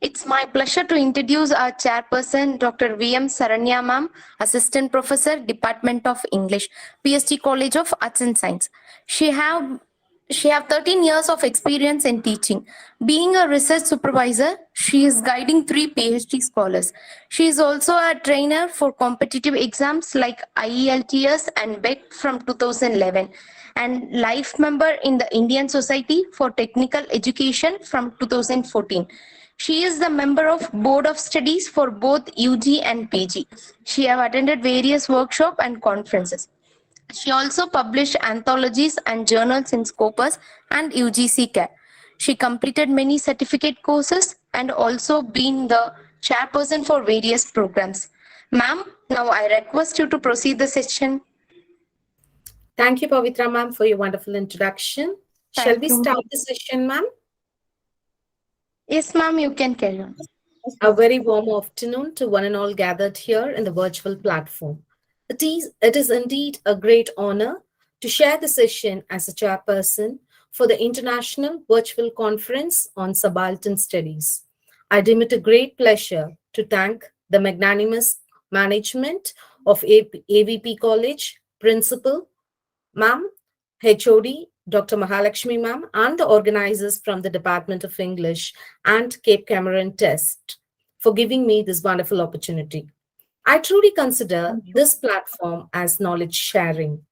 It's my pleasure to introduce our chairperson, Dr. V.M. Saranya ma'am, Assistant Professor, Department of English, PhD College of Arts and Science. She have she have 13 years of experience in teaching. Being a research supervisor, she is guiding 3 PhD scholars. She is also a trainer for competitive exams like IELTS and BEC from 2011 and life member in the Indian Society for Technical Education from 2014. She is the member of Board of Studies for both UG and PG. She have attended various workshops and conferences. She also published anthologies and journals in Scopus and UGC CAT. She completed many certificate courses and also been the chairperson for various programs. Ma'am, now I request you to proceed the session. Thank you, Pavitra ma'am, for your wonderful introduction. Shall Thank we you. start the session, ma'am? Yes, ma'am, you can carry on. A very warm afternoon to one and all gathered here in the virtual platform. It is indeed a great honor to share the session as a chairperson for the International Virtual Conference on Subaltern Studies. I deem it a great pleasure to thank the magnanimous management of AVP College, Principal, Ma'am, HOD, Dr. Mahalakshmi Ma'am, and the organizers from the Department of English and Cape Cameron Test for giving me this wonderful opportunity. I truly consider this platform as knowledge sharing.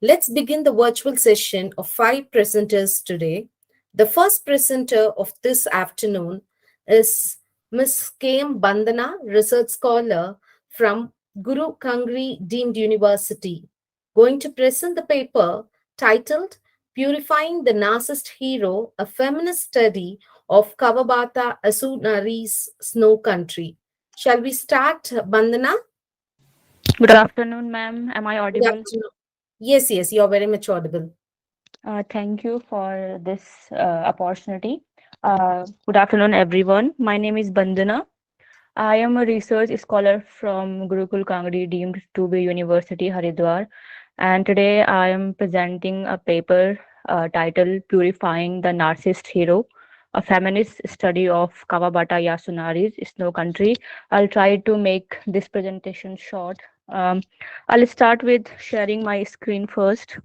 Let's begin the virtual session of 5 presenters today. The first presenter of this afternoon is Ms. K.M. Bandana, research scholar from Guru Kangri Deemed University, going to present the paper titled Purifying the Narcissist Hero, a Feminist Study of Kawabata Asunari's Snow Country. Shall we start, Bandana? Good afternoon, ma'am. Am I Good audible? afternoon. Yes, you're very much audible. Thank you for this opportunity. Good afternoon, everyone. My name is Bandana. I am a research scholar from Gurukul Kangri deemed to be University Haridwar, and today I am presenting a paper titled Purifying the Narcissist Hero, a feminist study of Kawabata Yasunari's Snow Country. I'll try to make this presentation short. Um, I'll start with sharing my screen first.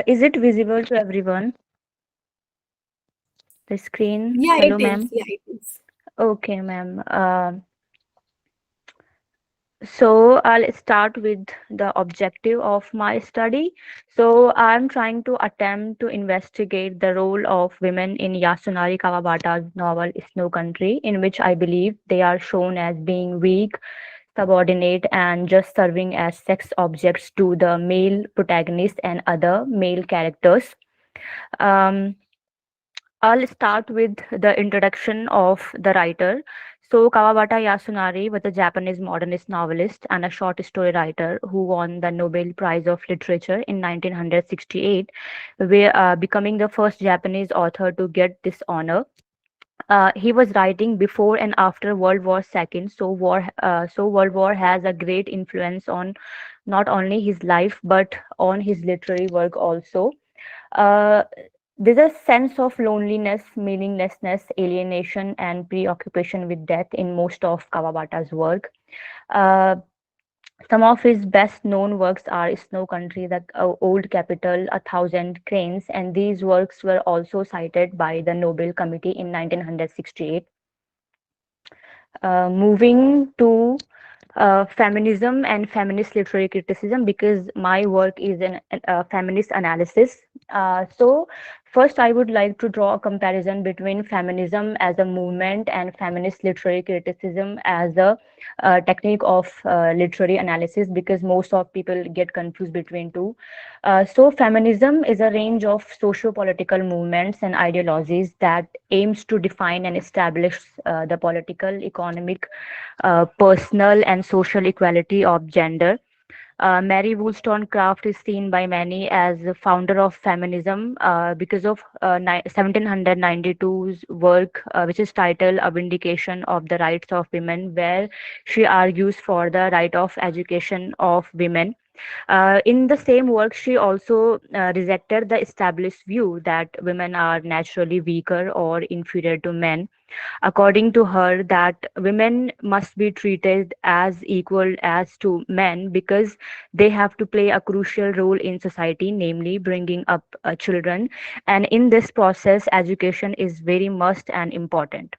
Is it visible to everyone? The screen? Yeah, it Hello, is. ma'am. Yeah, it is. Okay, ma'am. So I'll start with the objective of my study. So I'm trying to attempt to investigate the role of women in Yasunari Kawabata's novel Snow Country, in which I believe they are shown as being weak, subordinate, and just serving as sex objects to the male protagonist and other male characters. Um, I'll start with the introduction of the writer. So, Kawabata Yasunari was a Japanese modernist novelist and a short story writer who won the Nobel Prize of Literature in 1968, becoming the first Japanese author to get this honor. He was writing before and after World War II, so World War has a great influence on not only his life but on his literary work also. Uh, there's a sense of loneliness, meaninglessness, alienation, and preoccupation with death in most of Kawabata's work. Uh, some of his best known works are Snow Country, The Old Capital, A Thousand Cranes, and these works were also cited by the Nobel Committee in 1968. Moving to feminism and feminist literary criticism, because my work is a feminist analysis. So, first, I would like to draw a comparison between feminism as a movement and feminist literary criticism as a technique of literary analysis, because most of people get confused between two. So, feminism is a range of socio-political movements and ideologies that aims to define and establish the political, economic, personal, and social equality of gender. Mary Wollstonecraft is seen by many as the founder of feminism because of 1792's work, which is titled A Vindication of the Rights of Women, where she argues for the right of education of women. In the same work, she also rejected the established view that women are naturally weaker or inferior to men. According to her, that women must be treated as equal as to men because they have to play a crucial role in society, namely bringing up children. And in this process, education is very must and important.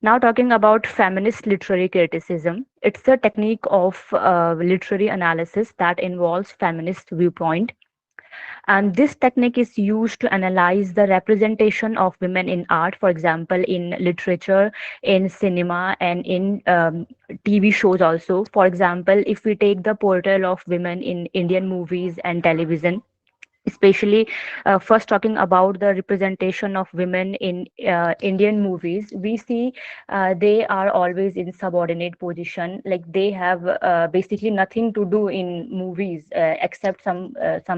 Now, talking about feminist literary criticism, it's a technique of literary analysis that involves feminist viewpoint, and this technique is used to analyze the representation of women in art, for example, in literature, in cinema, and in TV shows also. For example, if we take the portrayal of women in Indian movies and television, especially first talking about the representation of women in Indian movies, we see they are always in subordinate position, like they have basically nothing to do in movies, except some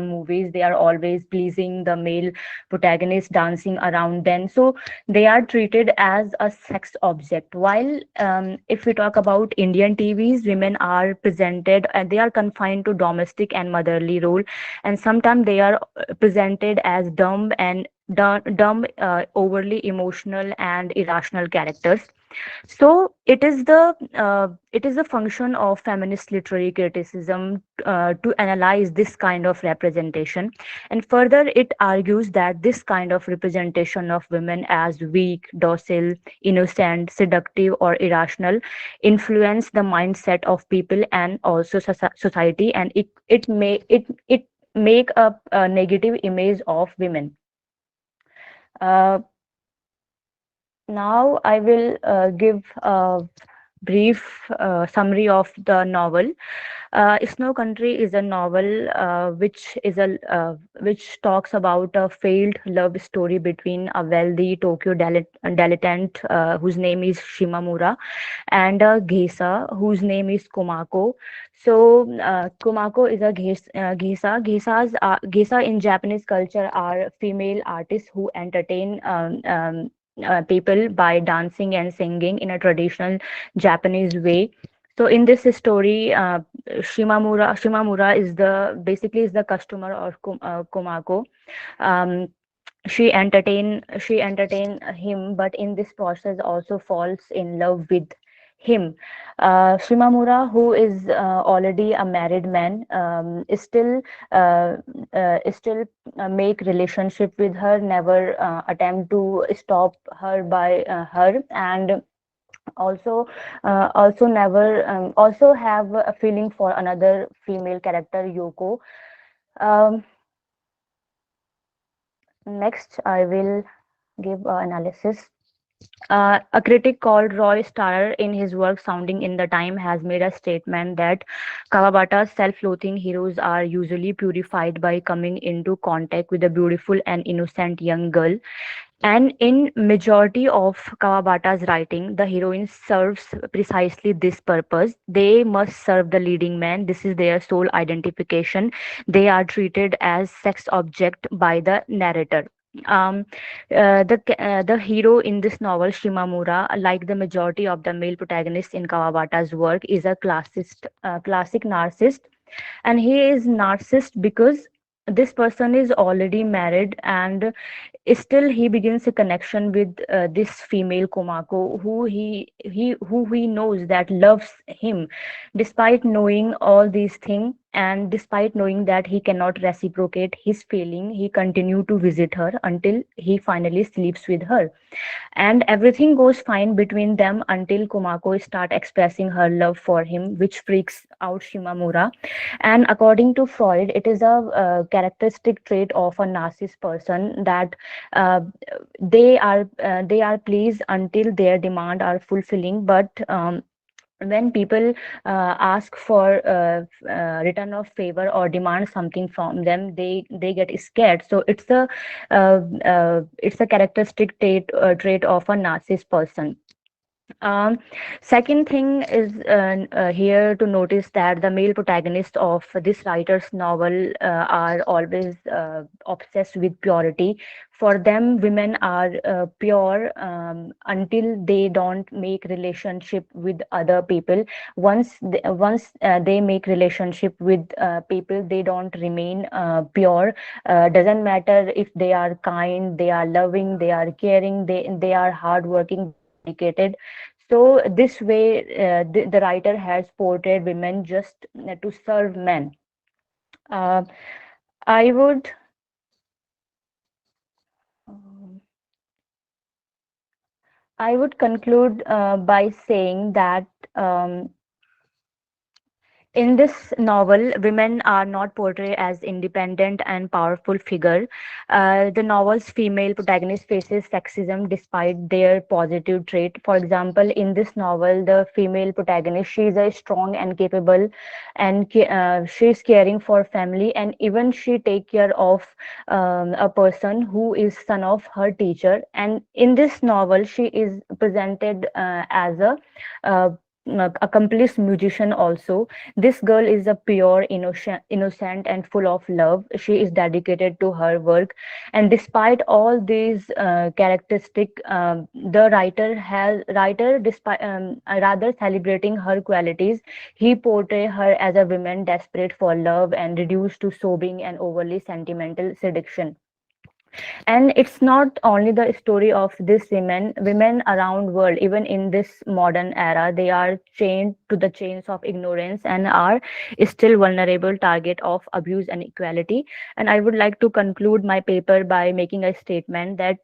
movies they are always pleasing the male protagonist, dancing around them, so they are treated as a sex object. While if we talk about Indian TVs, women are presented and they are confined to domestic and motherly role, and sometimes they are presented as dumb, overly emotional and irrational characters. So it is the function of feminist literary criticism to analyze this kind of representation, and further it argues that this kind of representation of women as weak, docile, innocent, seductive, or irrational influence the mindset of people and also society, and it make a negative image of women. Uh, Now I will give a brief summary of the novel. Snow Country is a novel which talks about a failed love story between a wealthy Tokyo dilettante whose name is Shimamura and a geisha whose name is Komako. So Komako is a geisha. Geisha in Japanese culture are female artists who entertain people by dancing and singing in a traditional Japanese way. So in this story, Shimamura is the basically is the customer of Komako. Um, she entertain him, but in this process also falls in love with him. Shimamura, who is already a married man, is still make relationship with her, never attempt to stop her by her, and also never also have a feeling for another female character, Yoko. um, Next I will give analysis. A critic called Roy Starr, in his work Sounding in the Time, has made a statement that Kawabata's self-loathing heroes are usually purified by coming into contact with a beautiful and innocent young girl. And in majority of Kawabata's writing, the heroine serves precisely this purpose. They must serve the leading man. This is their sole identification. They are treated as sex object by the narrator. Um, the hero in this novel, Shimamura, like the majority of the male protagonists in Kawabata's work, is a classic narcissist, and he is narcissist because this person is already married, and still he begins a connection with this female Komako, who he knows that loves him, despite knowing all these things, and despite knowing that he cannot reciprocate his feeling, he continue to visit her until he finally sleeps with her, and everything goes fine between them until Kumako start expressing her love for him, which freaks out Shimamura. And according to Freud, it is a characteristic trait of a narcissist person that uh, they are pleased until their demand are fulfilling, but when people ask for return of favor or demand something from them, they get scared. So it's a characteristic trait of a narcissist person. Um, Second thing is here to notice that the male protagonists of this writer's novel are always obsessed with purity. For them, women are pure until they don't make relationship with other people. Once they make relationship with people, they don't remain pure. Doesn't matter if they are kind, they are loving, they are caring, they are hardworking, they are dedicated. So this way, the writer has portrayed women just to serve men. Uh, I would um, I would conclude by saying that um, in this novel, women are not portrayed as independent and powerful figure. The novel's female protagonist faces sexism despite their positive trait. For example, in this novel, the female protagonist, she is a strong and capable, and she is caring for family, and even she take care of a person who is son of her teacher. And in this novel, she is presented as a uh, accomplished musician also. This girl is a pure, innocent and full of love. She is dedicated to her work, and despite all these characteristic, the writer, despite rather celebrating her qualities, he portray her as a woman desperate for love and reduced to sobbing and overly sentimental seduction. And it's not only the story of this women around world, even in this modern era, they are chained to the chains of ignorance and are still vulnerable target of abuse and equality. And I would like to conclude my paper by making a statement that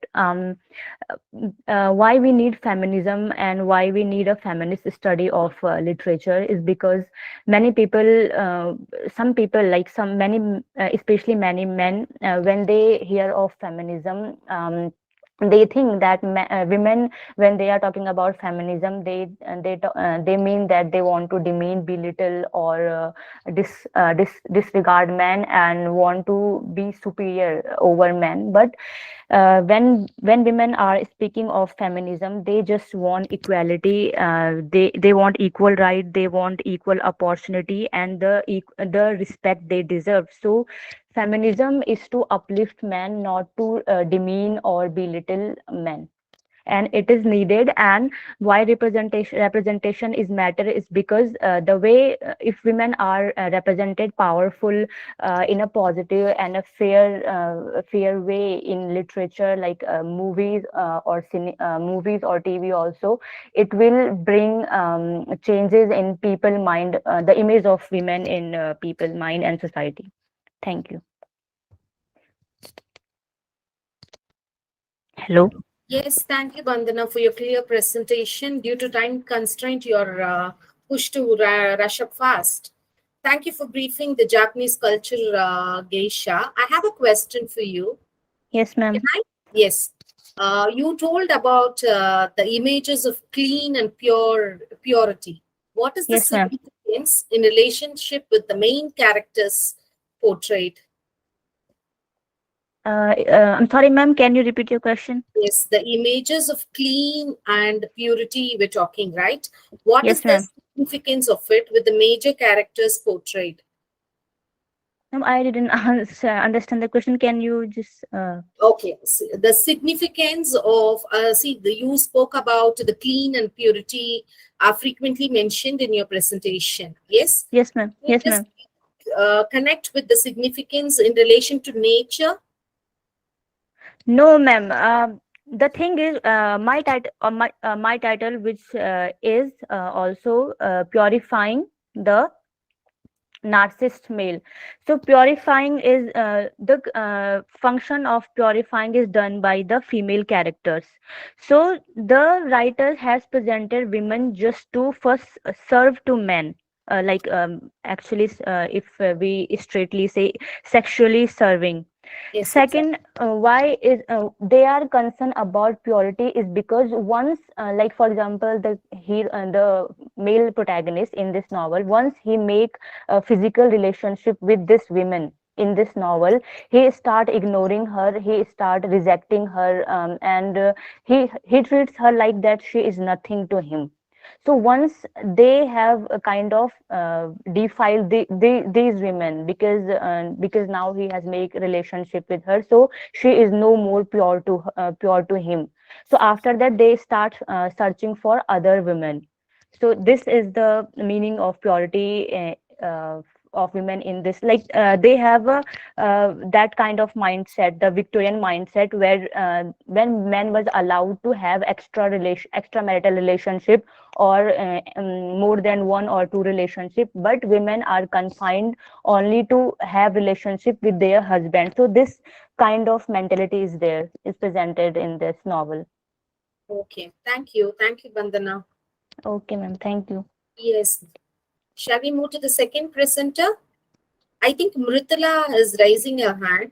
why we need feminism and why we need a feminist study of literature is because many people, some people, like some many, especially many men, when they hear of feminism, they think that women, when they are talking about feminism, they mean that they want to demean, belittle, or disregard men and want to be superior over men. But when women are speaking of feminism, they just want equality. They want equal right, they want equal opportunity, and the respect they deserve. So feminism is to uplift men, not to demean or belittle men, and it is needed. And why representation is matter is because the way, if women are represented powerful in a positive and a fair way in literature, like movies or TV also, it will bring changes in people mind, the image of women in people mind and society. Thank you. Hello. Yes, thank you, Bandana, for your clear presentation. Due to time constraint, you're pushed to rush up fast. Thank you for briefing the Japanese culture, geisha. I have a question for you. Yes, Can ma'am. I? Yes. You told about the images of clean and purity. What is the Yes, ma'am. significance in relationship with the main characters portrayed? I'm sorry, ma'am. Can you repeat your question? Yes, the images of clean and purity we're talking, right? What is Yes, the ma'am. significance of it with the major characters portrayed? Ma'am, I didn't understand the question. Can you just? Okay, the significance of see, you spoke about the clean and purity are frequently mentioned in your presentation. Yes, Yes, ma'am. you Yes, just ma'am. connect with the significance in relation to nature. No, ma'am. The thing is, my title, which is also purifying the narcissist male. So purifying is the function of purifying is done by the female characters. So the writer has presented women just to first serve to men, actually, if we straightly say, sexually serving. Yes, exactly. Second, why is they are concerned about purity is because once, like for example, the male protagonist in this novel, once he make a physical relationship with this woman, in this novel, he start ignoring her, he start rejecting her, and he treats her like that she is nothing to him. So once they have a kind of defiled these women, because now he has make relationship with her, so she is no more pure to him. So after that they start searching for other women. So this is the meaning of purity of women in this, like they have a that kind of mindset, the Victorian mindset, where when men was allowed to have extramarital relationship, or more than one or two relationship, but women are confined only to have relationship with their husband. So this kind of mentality is presented in this novel. Okay, thank you. Thank you, Bandana. Okay, ma'am, thank you. Yes. Shall we move to the second presenter? I think Mritala is raising her hand.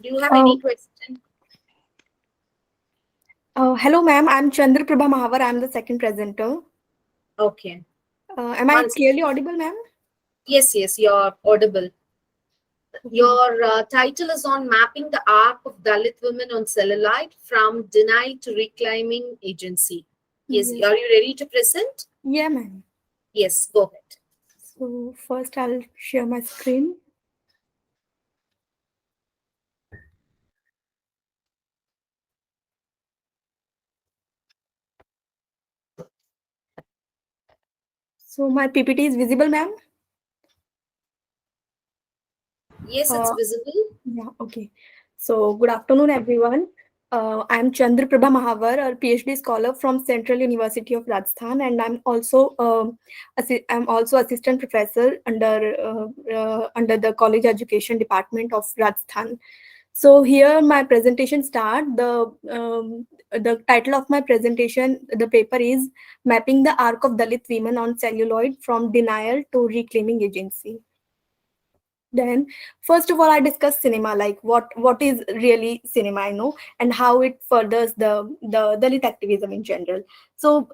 Do you have any Oh, question? hello, ma'am. I'm Chandra Prabha Mahavar. I'm the second presenter. Okay. Am I One second. clearly audible, ma'am? Yes, yes, you're audible. Okay. Your title is on mapping the arc of Dalit women on cellulite from denial to reclaiming agency. Yes, Yes. are you ready to present? Yeah, ma'am. Yes, go ahead. So first, I'll share my screen. So my PPT is visible, ma'am. Yes, it's Uh, visible. yeah. Okay. So good afternoon, everyone. I'm Chandra Prabha Mahavar, a PhD scholar from Central University of Rajasthan, and I'm also assistant professor under the College Education Department of Rajasthan. So here my presentation start. The title of my presentation, the paper is Mapping the Arc of Dalit Women on Celluloid from Denial to Reclaiming Agency. Then, first of all, I discuss cinema, like what is really cinema, and how it furthers the Dalit activism in general. So,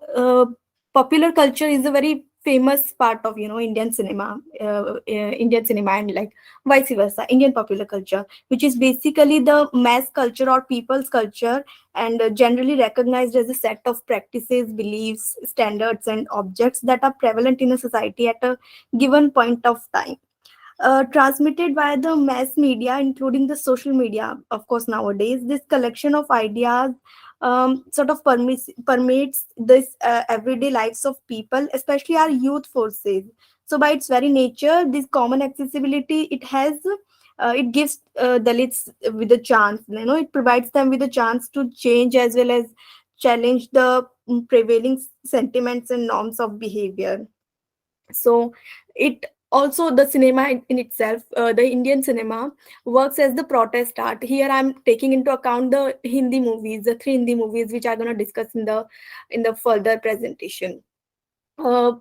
popular culture is a very famous part of Indian cinema, and like vice versa, Indian popular culture, which is basically the mass culture or people's culture, and generally recognized as a set of practices, beliefs, standards, and objects that are prevalent in a society at a given point of time, transmitted via the mass media, including the social media. Of course, nowadays, this collection of ideas sort of permeates this everyday lives of people, especially our youth forces. So, by its very nature, this common accessibility it gives Dalits with a chance. It provides them with a chance to change as well as challenge the prevailing sentiments and norms of behavior. So it also, the cinema in itself, the Indian cinema works as the protest art. Here I'm taking into account the Hindi movies, the three Hindi movies, which I'm going to discuss in the further presentation. uh,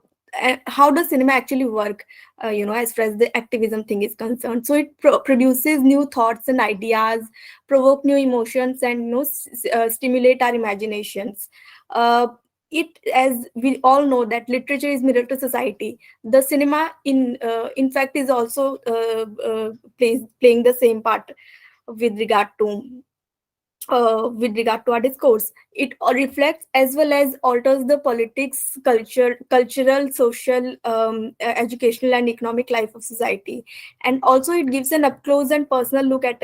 how does cinema actually work, as far as the activism thing is concerned? So it produces new thoughts and ideas, provoke new emotions, and stimulate our imaginations. uh, it, as we all know, that literature is mirror to society. The cinema in fact is also playing the same part with regard to our discourse. It reflects as well as alters the politics, cultural, social, educational, and economic life of society. And also, it gives an up close and personal look at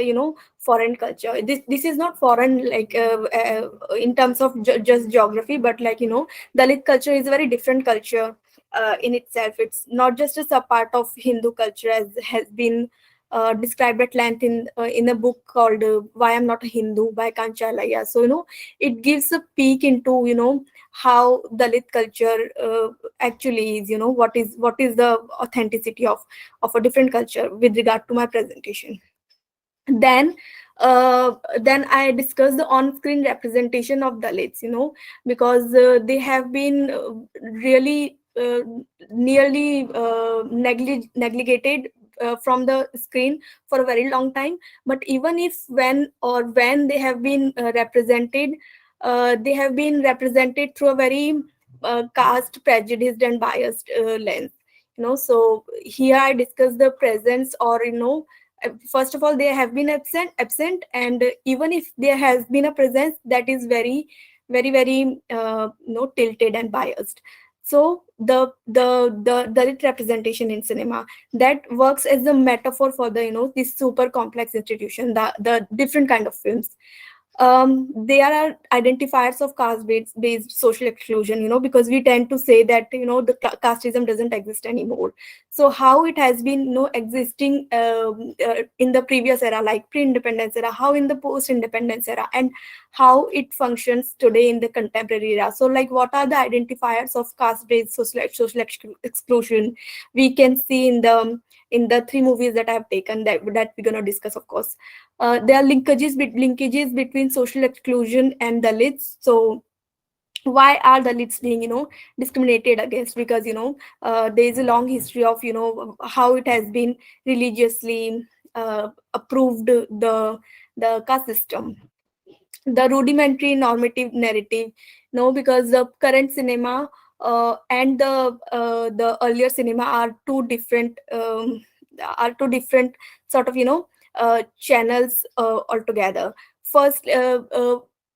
foreign culture. This is not foreign, like in terms of just geography, but like Dalit culture is a very different culture in itself. It's not just a sub part of Hindu culture, as has been described at length in a book called "Why I'm Not a Hindu" by Kanchalaya. So it gives a peek into how Dalit culture actually is. What is the authenticity of a different culture with regard to my presentation. Then then I discuss the on-screen representation of Dalits, because they have been really nearly neglected from the screen for a very long time. But even if when they have been represented through a very caste prejudiced and biased lens. So here I discuss the presence, or first of all, they have been absent, and even if there has been a presence, that is very tilted and biased. So the Dalit representation in cinema, that works as a metaphor for the this super complex institution, the different kind of films. There are identifiers of caste based social exclusion, because we tend to say that the casteism doesn't exist anymore. So how it has been existing in the previous era, like pre-independence era, how in the post-independence era, and how it functions today in the contemporary era. So like, what are the identifiers of caste-based social exclusion? We can see in the three movies that I have taken, that we're going to discuss, of course. There are linkages between social exclusion and Dalits. So why are Dalits being discriminated against? Because there is a long history of how it has been religiously approved, the caste system, the rudimentary normative narrative. No, because the current cinema and the earlier cinema are two different sort of channels altogether. First,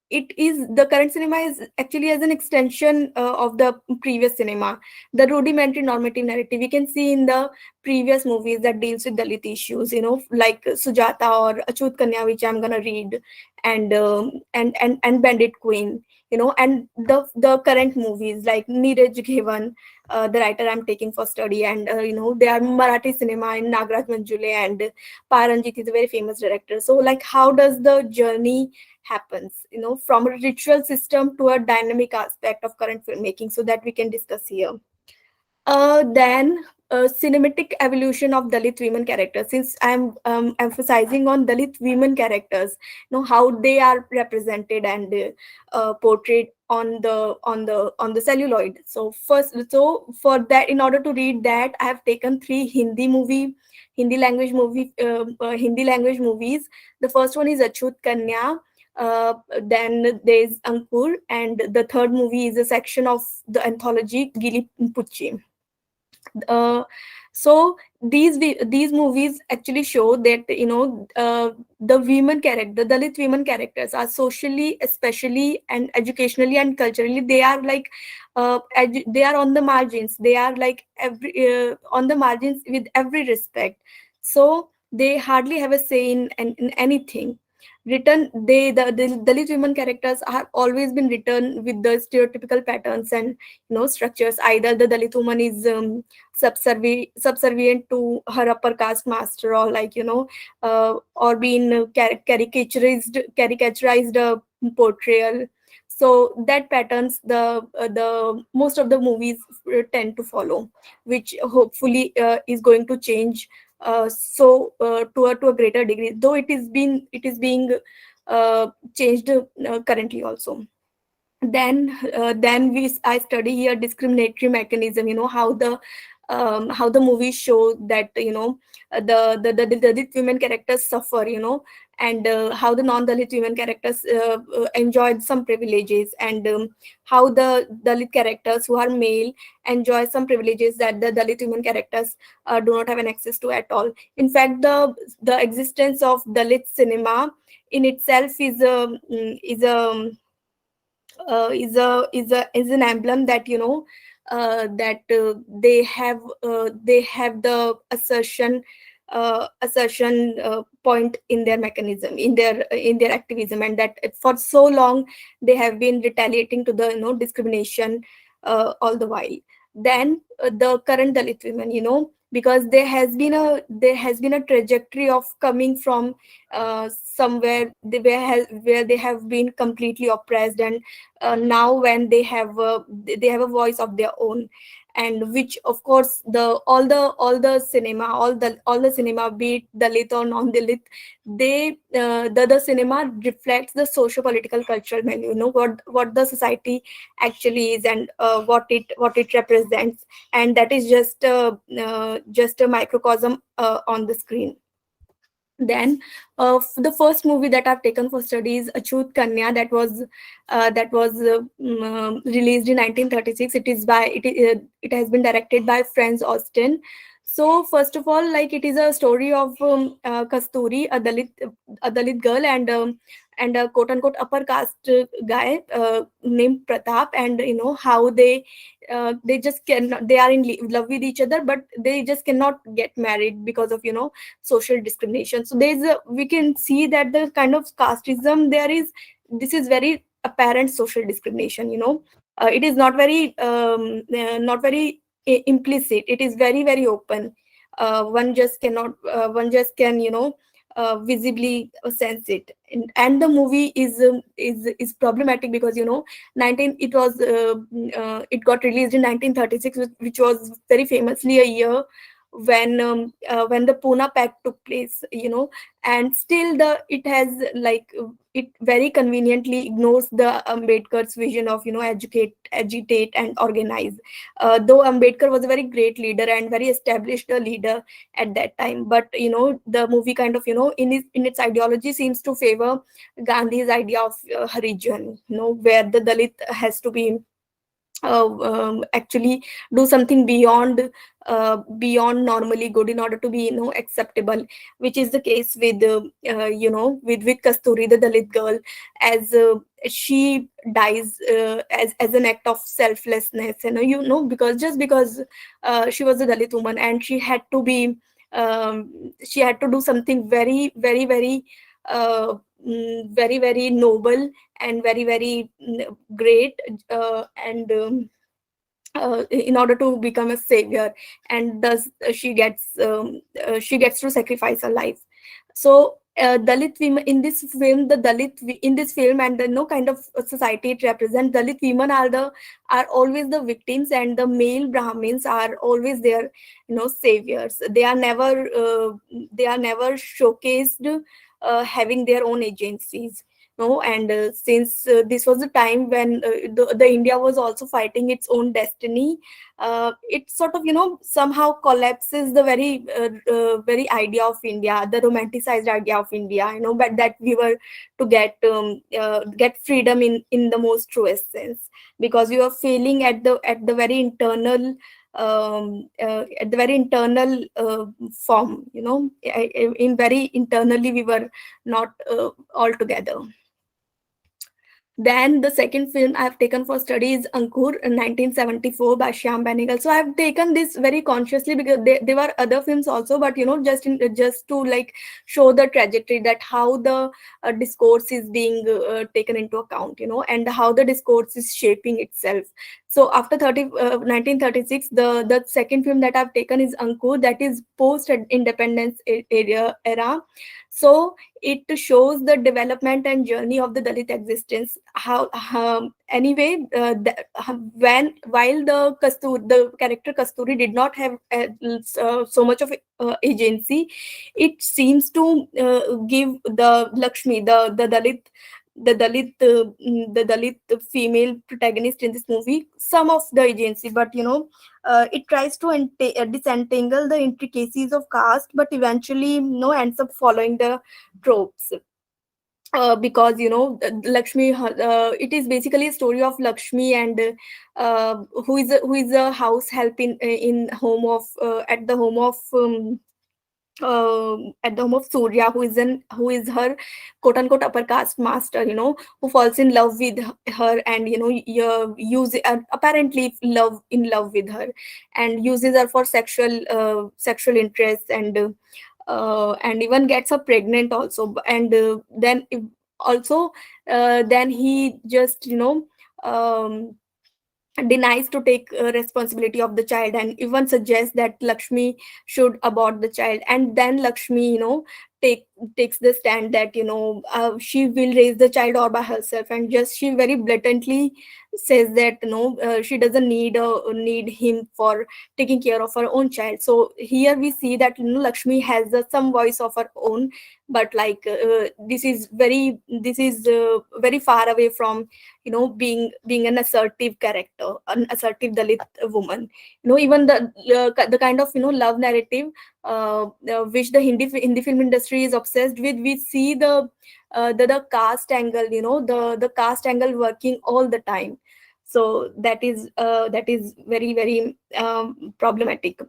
it is the current cinema is actually as an extension of the previous cinema. The rudimentary normative narrative we can see in the previous movies that deals with Dalit issues, like Sujata or Achut Kanya, which I'm gonna read, and Bandit Queen, and the current movies like Neeraj Ghewan, the writer I'm taking for study, and they are Marathi cinema, and Nagraj Manjule and Paranjit is a very famous director. So like, how does the journey happens, from a ritual system to a dynamic aspect of current filmmaking, so that we can discuss here. Then cinematic evolution of Dalit women characters. Since I'm emphasizing on Dalit women characters, how they are represented and portrayed on the celluloid. So for that, in order to read that, I have taken three Hindi language movies. The first one is Achut Kanya. Then there's Ankur, and the third movie is a section of the anthology Gili Pucci. uh, so these movies actually show that the women character, the Dalit women characters, are socially, especially, and educationally and culturally, they are like they are on the margins. They are like on the margins with every respect. So they hardly have a say in anything written. The Dalit women characters have always been written with the stereotypical patterns and structures. Either the Dalit woman is subservient to her upper caste master, or like or being caricaturized portrayal. So that patterns the most of the movies tend to follow, which hopefully is going to change, to a greater degree, though it is being changed currently also. Then I study here discriminatory mechanism, how the movies show that the Dalit women characters suffer, and how the non-Dalit women characters enjoy some privileges, and how the Dalit characters who are male enjoy some privileges that the Dalit women characters do not have an access to at all. In fact, the existence of Dalit cinema in itself is an emblem that they have the assertion point in their mechanism, in their activism, and that for so long they have been retaliating to the discrimination all the while. Then the current Dalit women, because there has been a trajectory of coming from somewhere where they have been completely oppressed, and now when they have a voice of their own, and which of course all the cinema, be it Dalit or non-Dalit, the cinema reflects the socio-political cultural milieu, what the society actually is, and what it represents, and that is just a microcosm on the screen. Then the first movie that I've taken for study is Achut Kanya, that was released in 1936. It has been directed by Franz Austin. So first of all, like it is a story of Kasturi, a Dalit girl, and a quote unquote upper caste guy named Pratap, and you know how they just cannot, they are in love with each other, but they just cannot get married because of, you know, social discrimination. So there's a, we can see that the kind of casteism there is, this is very apparent social discrimination. You know, it is not very implicit, it is very very open. One just cannot one just can, you know, visibly sense it. And the movie is problematic because, you know, 19 it was it got released in 1936, which was very famously a year when the Pune Pact took place, you know. And still the it has like it very conveniently ignores the Ambedkar's vision of, you know, educate, agitate and organize. Though Ambedkar was a very great leader and very established a leader at that time, but you know the movie kind of, you know, in its ideology seems to favor Gandhi's idea of Harijan, you know, where the Dalit has to be actually do something beyond normally good in order to be, you know, acceptable, which is the case with you know, with Kasturi, the Dalit girl, as she dies as an act of selflessness, you know, because just because she was a Dalit woman and she had to do something very very very very very noble and very very great, and in order to become a savior, and thus she gets to sacrifice her life. So Dalit women in this film, in this film, and the no kind of society it represents, Dalit women are always the victims, and the male Brahmins are always their, you know, saviors. They are never showcased having their own agencies. No, and since this was a time when the India was also fighting its own destiny, it sort of, you know, somehow collapses the very idea of India, the romanticized idea of India, you know, but that we were to get freedom in the most truest sense, because we were failing at the very internal form, you know, in very internally we were not all together. Then the second film I've taken for study is Ankur in 1974 by Shyam Benegal. So I've taken this very consciously because there were other films also, but you know, just to like show the trajectory, that how the discourse is being taken into account, you know, and how the discourse is shaping itself. So after 1936, the second film that I've taken is Ankur, that is post independence era. So it shows the development and journey of the Dalit existence. How anyway, when while the character Kasturi did not have so much of agency, it seems to give the Lakshmi, the Dalit female protagonist in this movie, some of the agency. But you know, it tries to disentangle the intricacies of caste, but eventually, you know, ends up following the tropes. Because you know, Lakshmi, it is basically a story of Lakshmi and who is a house help in home of at the home of Surya, who is her quote unquote upper caste master, you know, who falls in love with her, and you know, apparently in love with her, and uses her for sexual interests, and even gets her pregnant also. And also then he just, you know, denies to take responsibility of the child, and even suggests that Lakshmi should abort the child. And then Lakshmi, you know, takes the stand that, you know, she will raise the child all by herself, and just she very blatantly says that, you know, she doesn't need him for taking care of her own child. So here we see that, you know, Lakshmi has some voice of her own, but like this is very far away from, you know, being an assertive character, an assertive Dalit woman. You know, even the kind of, you know, love narrative which the Hindi film industry is obsessed with, we see the caste angle, you know, the caste angle working all the time. So that is very very problematic.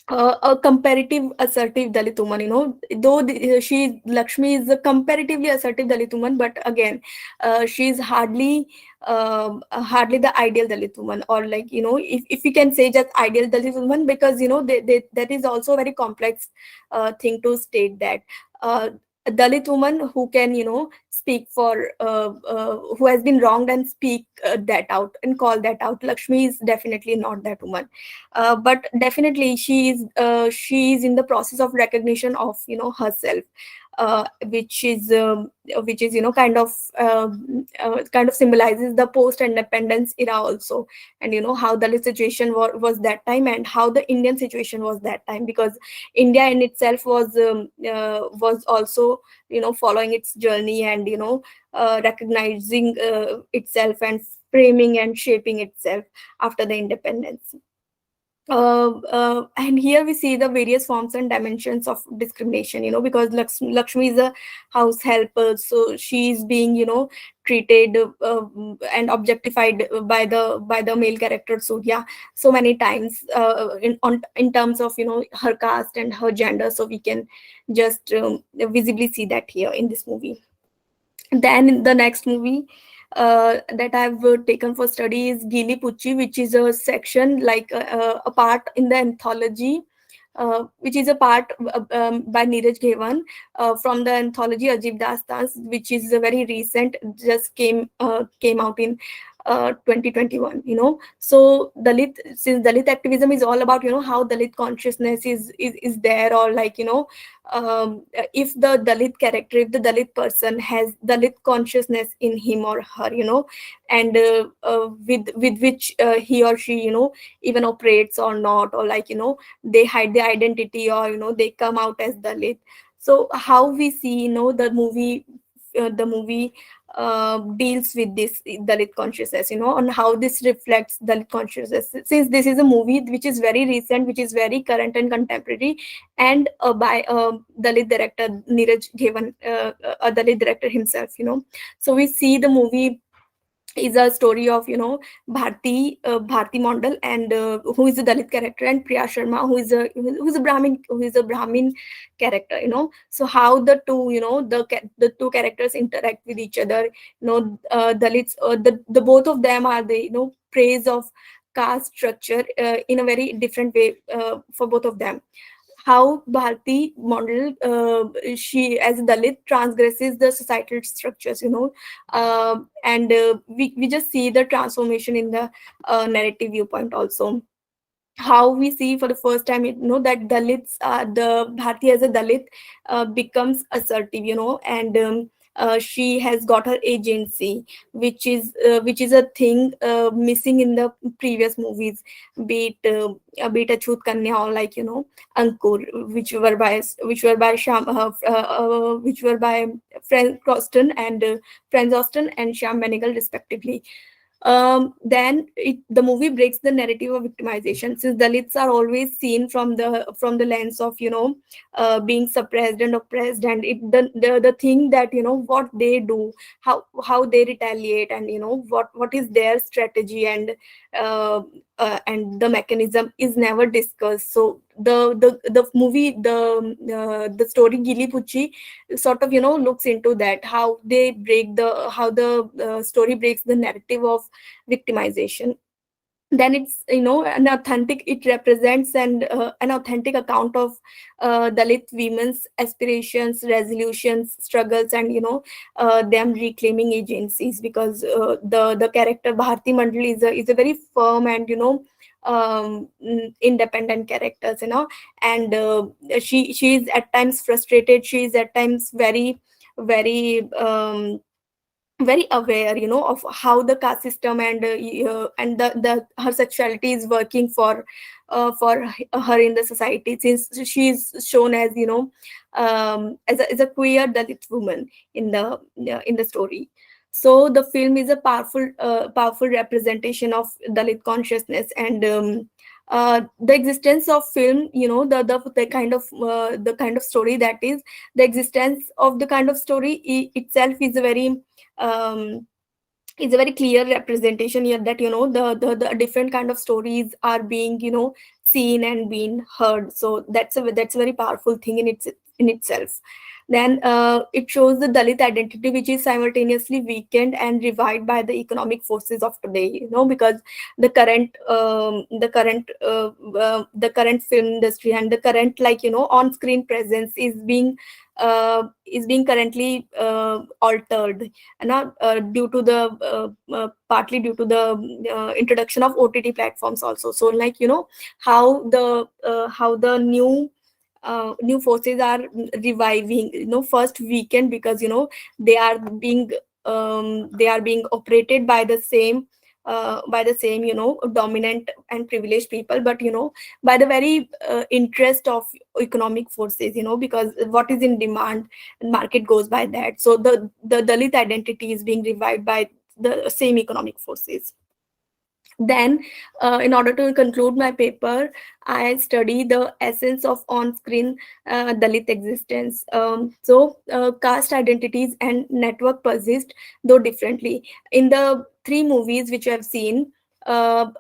a comparative assertive Dalit woman, though Lakshmi is a comparatively assertive Dalit woman, but again, she's hardly the ideal Dalit woman, or like, if you can say just ideal Dalit woman, because that is also a very complex thing to state that. A Dalit woman who can, speak for, who has been wronged and speak that out and call that out. Lakshmi is definitely not that woman, but definitely she is in the process of recognition of, herself, which is, kind of symbolizes the post independence era also. And how Dalit situation was that time, and how the Indian situation was that time, because India in itself was also, following its journey, and recognizing itself, and framing and shaping itself after the independence. And here we see the various forms and dimensions of discrimination, because Lakshmi is a house helper, so she is being, treated and objectified by the male character Surya so many times, in terms of, her caste and her gender. So we can just visibly see that here in this movie. Then the next movie that I've taken for study is Gili Pucci, which is a section, like a part in the anthology, which is a part by Neeraj Ghewan, from the anthology Ajib Dastans, which is a very recent, just came out in 2021. So since Dalit activism is all about, how Dalit consciousness is there, or like, if the Dalit character, if the Dalit person has Dalit consciousness in him or her, and with which he or she, even operates or not, or like, they hide their identity, or they come out as Dalit. So how we see, the movie deals with this Dalit consciousness, on how this reflects Dalit consciousness, since this is a movie which is very recent, which is very current and contemporary, and by Dalit director Neeraj Ghewan, a Dalit director himself. So we see the movie is a story of, Bharti Mondal, and who is a Dalit character, and Priya Sharma, who is a Brahmin character. So how the two, the two characters interact with each other. Dalits, the both of them are the, praise of caste structure in a very different way, for both of them. How Bharti model, she as a Dalit transgresses the societal structures, and we just see the transformation in the narrative viewpoint also. How we see for the first time, that Dalits, the Bharti as a Dalit becomes assertive, and she has got her agency, which is a thing missing in the previous movies, be it Achut Kanya, or like, Ankur, which were by Frank Austin and Franz Austin and Shyam Benegal respectively. Then the movie breaks the narrative of victimization, since Dalits are always seen from the lens of, being suppressed and oppressed, and the thing that, what they do, how they retaliate, and what is their strategy, and the mechanism is never discussed. So the movie, the story Gili Pucci sort of, looks into that, how the story breaks the narrative of victimization. Then it's, an authentic, it represents an authentic account of Dalit women's aspirations, resolutions, struggles, and them reclaiming agencies, because the character Bharti Mandal is a very firm and, independent characters, and she is at times frustrated, she is at times very very aware, of how the caste system and the her sexuality is working for her in the society, since she is shown as, as a queer Dalit woman in the story. So the film is a powerful representation of Dalit consciousness, and the existence of film, the kind of story, that is the existence of the kind of story itself is a very um, is a very clear representation here, that the different kind of stories are being, seen and been heard. So that's a very powerful thing in itself. Then it shows the Dalit identity, which is simultaneously weakened and revived by the economic forces of today. Because the current film industry and the current, on screen presence is being currently altered, and not due to the partly due to the introduction of OTT platforms also. So, how the new forces are reviving, first weekend, because they are being operated by the same dominant and privileged people, but by the very interest of economic forces, because what is in demand, market goes by that. So the Dalit identity is being revived by the same economic forces. Then, in order to conclude my paper, I study the essence of on-screen Dalit existence. Caste identities and network persist, though differently. In the three movies which I have seen, uh,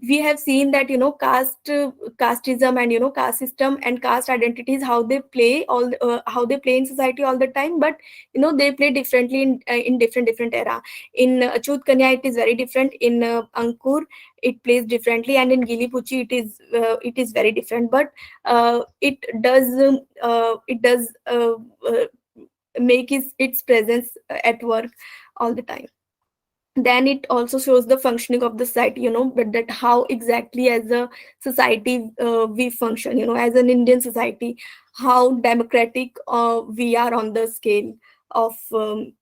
we have seen that casteism and caste system and caste identities, how they play in society all the time, but they play differently in different era. In Achut Kanya, it is very different. In Ankur, it plays differently, and in Gili Puchi, it is very different. But it does make its presence at work all the time. Then it also shows the functioning of the society, but that how exactly as a society we function, as an Indian society, how democratic we are on the scale of on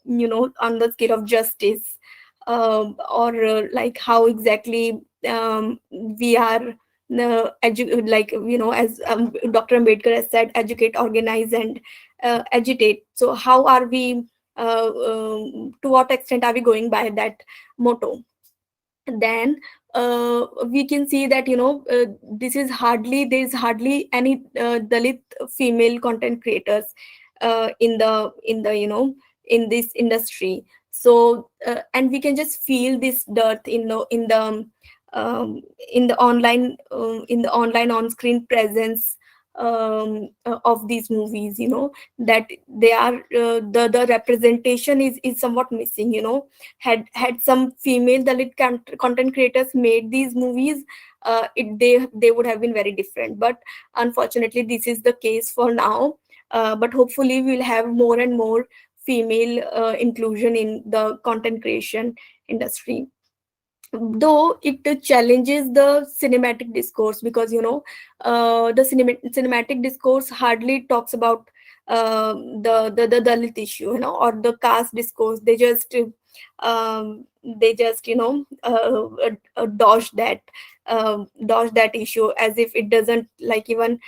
the scale of justice, or like how exactly we are as Dr. Ambedkar has said, educate, organize, and agitate. So how are we, to what extent are we going by that motto? Then we can see that there is hardly any Dalit female content creators in this industry. So and we can just feel this dearth um, in the online on screen presence of these movies, that they are the representation is somewhat missing. Had some female Dalit content creators made these movies, they would have been very different. But unfortunately, this is the case for now. But hopefully, we'll have more and more female inclusion in the content creation industry. Though it challenges the cinematic discourse, because the cinematic discourse hardly talks about the Dalit issue, or the caste discourse. They just dodge that issue as if it doesn't even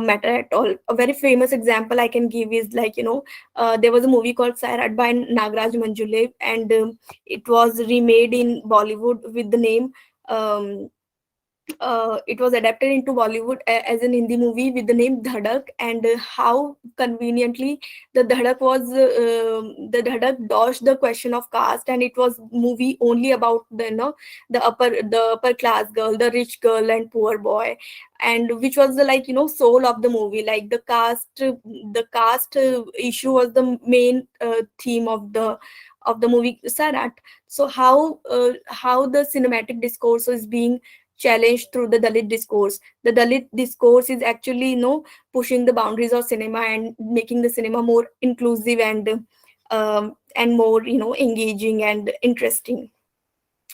matter at all. A very famous example I can give is, there was a movie called Sairat by Nagraj Manjule, and it was remade in Bollywood with the name, it was adapted into Bollywood as an Hindi movie with the name Dhadak. And how conveniently the Dhadak dodged the question of caste, and it was movie only about the upper class girl, the rich girl and poor boy, and which was the soul of the movie. Like the caste issue was the main theme of the movie Sarat. So how the cinematic discourse is being challenged through the Dalit discourse. The Dalit discourse is actually, pushing the boundaries of cinema and making the cinema more inclusive and more, engaging and interesting.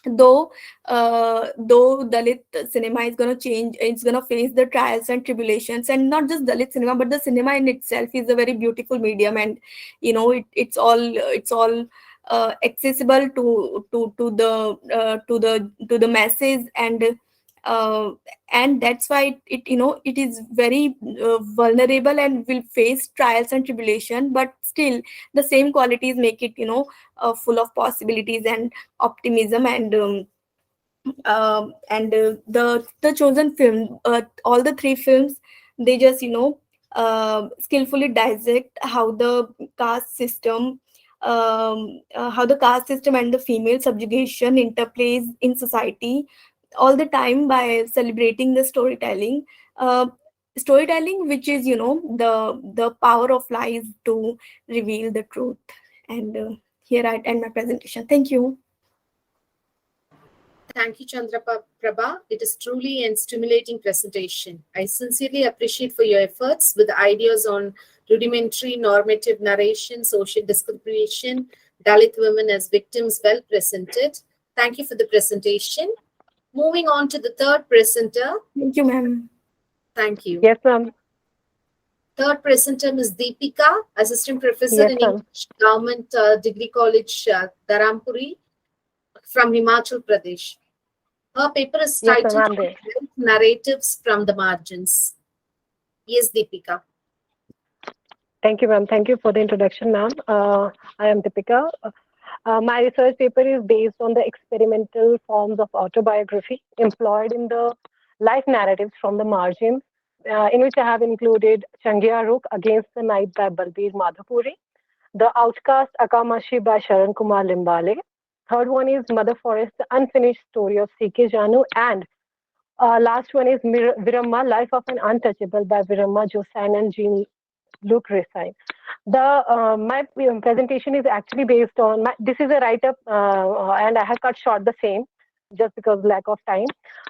Though Dalit cinema is going to change, it's going to face the trials and tribulations. And not just Dalit cinema, but the cinema in itself is a very beautiful medium, and it's all accessible to the masses. And that's why it is very vulnerable and will face trials and tribulation, but still the same qualities make it full of possibilities and optimism. And the chosen film, all the three films, they just skillfully dissect how the caste system and the female subjugation interplays in society all the time by celebrating the storytelling. Storytelling, which is, the power of lies to reveal the truth. And here I end my presentation. Thank you. Thank you, Prabha. It is truly a stimulating presentation. I sincerely appreciate for your efforts with ideas on rudimentary normative narration, social discrimination, Dalit women as victims well presented. Thank you for the presentation. Moving on to the third presenter. Thank you, ma'am. Thank you. Yes, ma'am. Third presenter is Deepika, Assistant Professor Yes, in ma'am. English, Government Degree College, Dharampuri, from Himachal Pradesh. Her paper is Yes, ma'am. titled I'm there. Narratives from the Margins. Yes, Deepika. Thank you, ma'am. Thank you for the introduction, ma'am. I am Deepika. My research paper is based on the experimental forms of autobiography employed in the life narratives from the margins, in which I have included Changiya Rukh Against the Night by Balbir Madhupuri, The Outcast Akamashi by Sharan Kumar Limbale. Third one is Mother Forest, The Unfinished Story of C.K. Janu, and last one is Viramma, Life of an Untouchable by Viramma Josine and Jean Luc Resine. The my presentation is actually based on this is a write up, and I have cut short the same just because lack of time.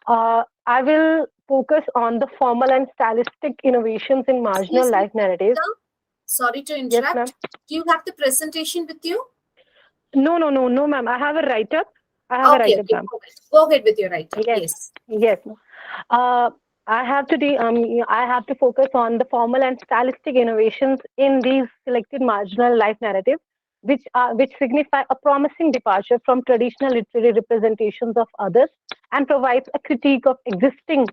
I will focus on the formal and stylistic innovations in marginal Excuse me, life narratives. Deepika. Sorry to Yes, ma'am. interrupt. Do you have the presentation with you? No, ma'am. I have a write up. I have a Okay, write up, okay. ma'am. Go ahead with your write-up. Yes, Yes. yes. Uh, I have to focus on the formal and stylistic innovations in these selected marginal life narratives, which signify a promising departure from traditional literary representations of others and provides a critique of existing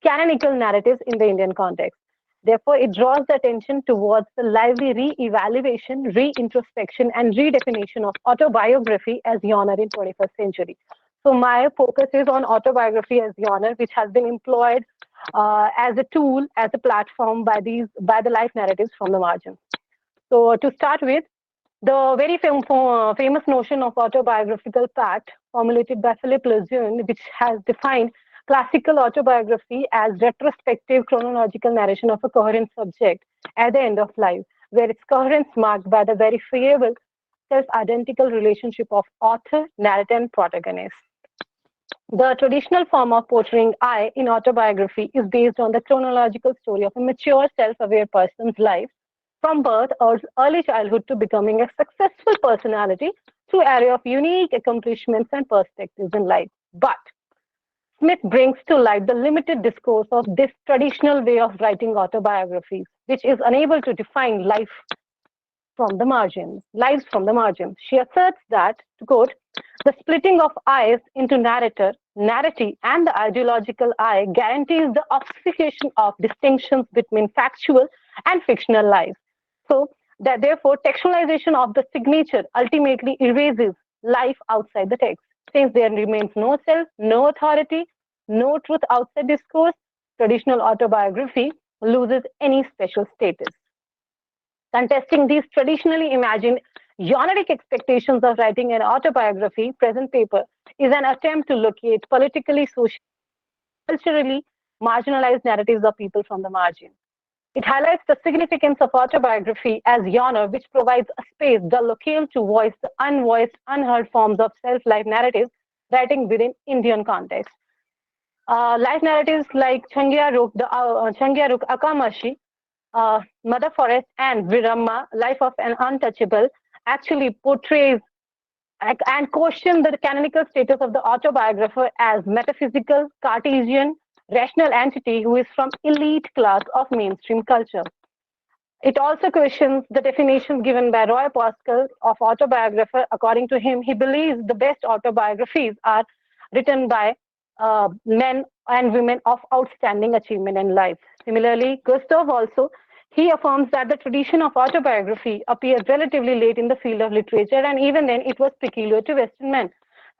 canonical narratives in the Indian context. Therefore, it draws the attention towards the lively re-evaluation, re-introspection, and redefinition of autobiography as genre in 21st century. So my focus is on autobiography as genre, which has been employed as a tool, as a platform by the life narratives from the margin. So to start with, the very famous notion of autobiographical pact formulated by Philippe Lejeune, which has defined classical autobiography as retrospective chronological narration of a coherent subject at the end of life, where its coherence marked by the verifiable self-identical relationship of author, narrator, and protagonist. The traditional form of portraying I in autobiography is based on the chronological story of a mature, self aware person's life from birth or early childhood to becoming a successful personality through area of unique accomplishments and perspectives in life. But Smith brings to light the limited discourse of this traditional way of writing autobiographies, which is unable to define lives from the margins. She asserts that, to quote, the splitting of I's into narrator, narrative, and the ideological I guarantees the obfuscation of distinctions between factual and fictional lives. So that therefore textualization of the signature ultimately erases life outside the text. Since there remains no self, no authority, no truth outside discourse, traditional autobiography loses any special status. Contesting these traditionally imagined Yoneric expectations of writing an autobiography, present paper is an attempt to locate politically, socially, culturally marginalized narratives of people from the margin. It highlights the significance of autobiography as genre, which provides a space, the locale, to voice the unvoiced, unheard forms of self-life narratives writing within Indian context. Life narratives like Changiya Rukh Akamashi, Mother Forest, and Viramma, Life of an Untouchable, actually portrays and question the canonical status of the autobiographer as metaphysical, Cartesian, rational entity who is from elite class of mainstream culture. It also questions the definitions given by Roy Pascal of autobiographer. According to him, he believes the best autobiographies are written by men and women of outstanding achievement in life. Similarly, Gustav also he affirms that the tradition of autobiography appeared relatively late in the field of literature, and even then it was peculiar to Western men.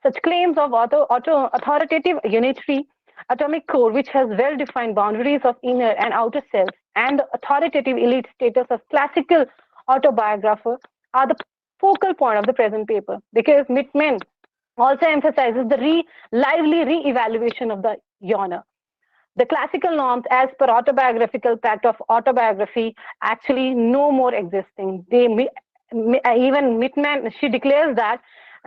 Such claims of authoritative unitary atomic core, which has well-defined boundaries of inner and outer self, and the authoritative elite status of classical autobiographer are the focal point of the present paper, because men also emphasizes the lively re-evaluation of the genre. The classical norms as per autobiographical pact of autobiography actually no more existing. Even Mittman, she declares that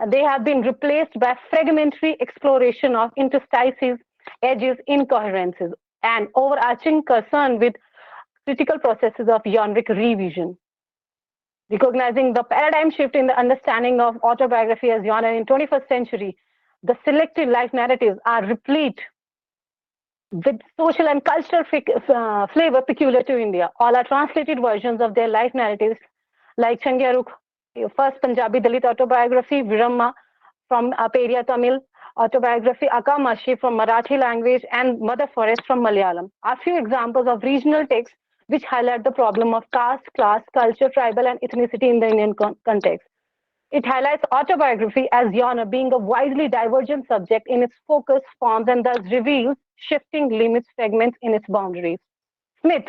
they have been replaced by fragmentary exploration of interstices, edges, incoherences, and overarching concern with critical processes of generic revision. Recognizing the paradigm shift in the understanding of autobiography as genre in 21st century, the selected life narratives are replete with social and cultural flavor peculiar to India. All are translated versions of their life narratives, like Changyaruk, first Punjabi Dalit autobiography, Viramma from Peria Tamil autobiography, Akamashi from Marathi language, and Mother Forest from Malayalam are few examples of regional texts which highlight the problem of caste, class, culture, tribal, and ethnicity in the Indian context. It highlights autobiography as genre being a widely divergent subject in its focus, forms, and thus reveals shifting limits, fragments in its boundaries. Smith,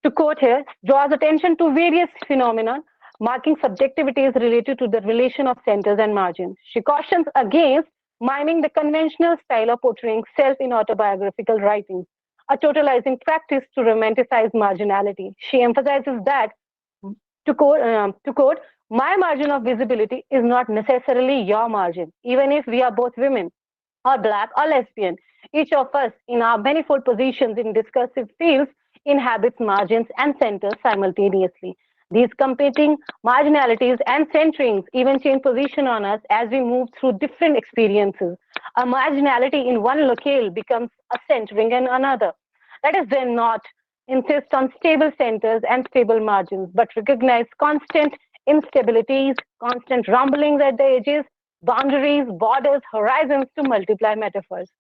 to quote here, draws attention to various phenomena marking subjectivities related to the relation of centers and margins. She cautions against miming the conventional style of portraying self in autobiographical writings, a totalizing practice to romanticize marginality. She emphasizes that, to quote, my margin of visibility is not necessarily your margin, even if we are both women or black or lesbian. Each of us, in our manifold positions in discursive fields, inhabits margins and centers simultaneously. These competing marginalities and centrings even change position on us as we move through different experiences. A marginality in one locale becomes a centering in another. Let us then not insist on stable centers and stable margins, but recognize constant instabilities, constant rumblings at the edges, boundaries, borders, horizons to multiply metaphors.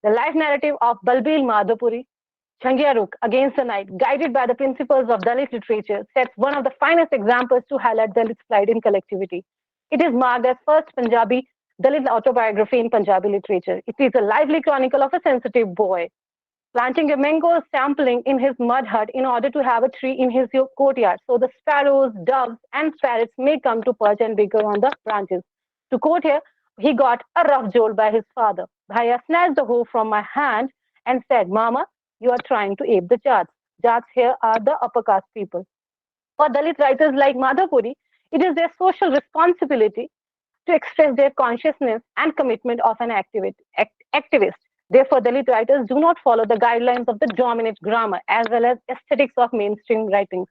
The life narrative of Balbir Madhupuri, Changyaruk, Against the Night, guided by the principles of Dalit literature, sets one of the finest examples to highlight Dalit pride in collectivity. It is marked as first Punjabi Dalit autobiography in Punjabi literature. It is a lively chronicle of a sensitive boy planting a mango sampling in his mud hut in order to have a tree in his courtyard so the sparrows, doves, and parrots may come to perch and bigger on the branches. To quote here, he got a rough jolt by his father. Bhaiya snatched the hoe from my hand and said, Mama, you are trying to ape the Jats. Jats here are the upper caste people. For Dalit writers like Madhapuri, it is their social responsibility to express their consciousness and commitment of an activist. Therefore, Dalit writers do not follow the guidelines of the dominant grammar as well as aesthetics of mainstream writings.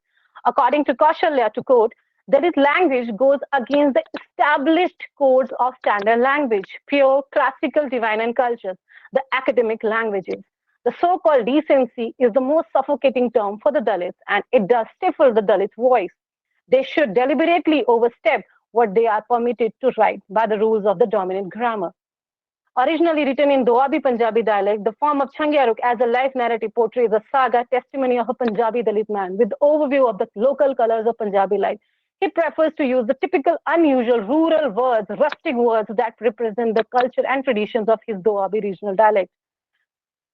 According to Kaushalya, to quote, Dalit language goes against the established codes of standard language, pure, classical, divine, and cultures, the academic languages. The so-called decency is the most suffocating term for the Dalits, and it does stifle the Dalit voice. They should deliberately overstep what they are permitted to write by the rules of the dominant grammar. Originally written in Doabi Punjabi dialect, the form of Changyaruk as a life narrative portrays a saga testimony of a Punjabi Dalit man with the overview of the local colors of Punjabi life. He prefers to use the typical, unusual, rural words, rustic words that represent the culture and traditions of his Doabi regional dialect.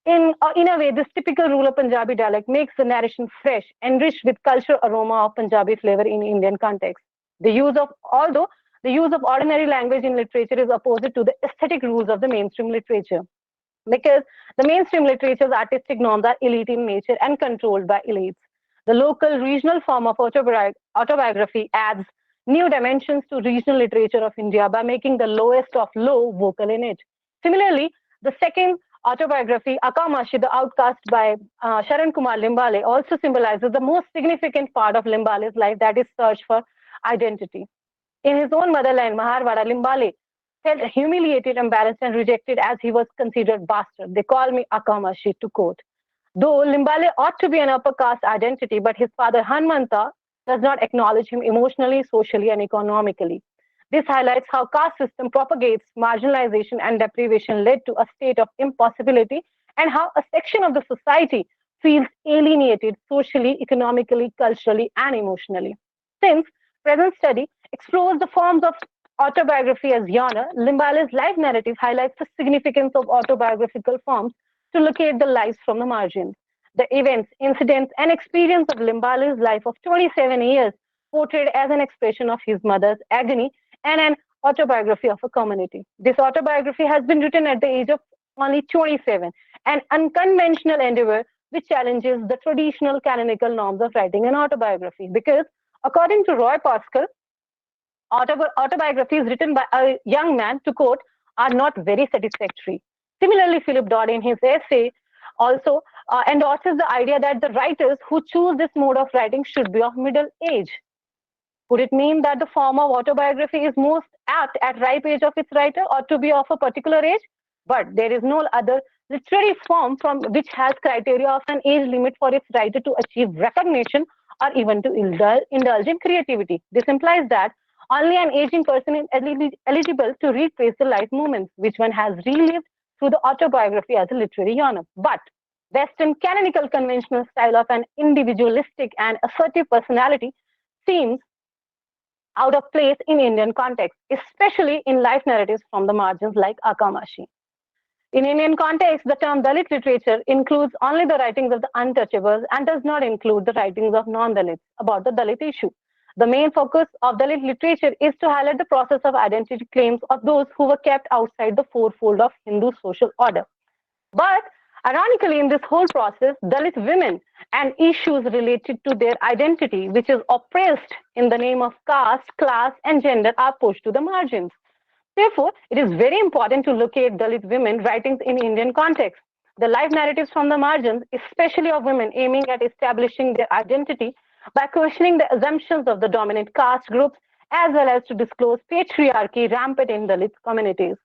In a way, this typical rural Punjabi dialect makes the narration fresh, enriched with cultural aroma of Punjabi flavor in Indian context. Although the use of ordinary language in literature is opposite to the aesthetic rules of the mainstream literature, because the mainstream literature's artistic norms are elite in nature and controlled by elites. The local regional form of autobiography adds new dimensions to regional literature of India by making the lowest of low vocal in it. Similarly, the second autobiography, Akamashi, The Outcast by Sharan Kumar Limbale, also symbolizes the most significant part of Limbale's life, that is search for identity. In his own motherland, Maharwada, Limbale felt humiliated, embarrassed, and rejected as he was considered bastard. They call me Akamashi, to quote. Though Limbale ought to be an upper caste identity, but his father Hanmanta does not acknowledge him emotionally, socially, and economically. This highlights how caste system propagates marginalization and deprivation led to a state of impossibility, and how a section of the society feels alienated socially, economically, culturally, and emotionally. Since present study explores the forms of autobiography as genre, Limbale's life narrative highlights the significance of autobiographical forms to locate the lives from the margins. The events, incidents, and experience of Limbale's life of 27 years, portrayed as an expression of his mother's agony and an autobiography of a community. This autobiography has been written at the age of only 27, an unconventional endeavor which challenges the traditional canonical norms of writing an autobiography. Because, according to Roy Pascal, autobiographies written by a young man, to quote, are not very satisfactory. Similarly, Philip Dodd, in his essay, also endorses the idea that the writers who choose this mode of writing should be of middle age. Would it mean that the form of autobiography is most apt at ripe age of its writer or to be of a particular age? But there is no other literary form from which has criteria of an age limit for its writer to achieve recognition or even to indulge in creativity. This implies that only an aging person is eligible to retrace the life moments which one has relived through the autobiography as a literary genre. But Western canonical conventional style of an individualistic and assertive personality seems out of place in Indian context, especially in life narratives from the margins like Akamashi. In Indian context, the term Dalit literature includes only the writings of the untouchables and does not include the writings of non-Dalits about the Dalit issue. The main focus of Dalit literature is to highlight the process of identity claims of those who were kept outside the fourfold of Hindu social order. But ironically, in this whole process, Dalit women and issues related to their identity, which is oppressed in the name of caste, class, and gender, are pushed to the margins. Therefore, it is very important to locate Dalit women writings in Indian context. The life narratives from the margins, especially of women aiming at establishing their identity by questioning the assumptions of the dominant caste groups, as well as to disclose patriarchy rampant in Dalit communities.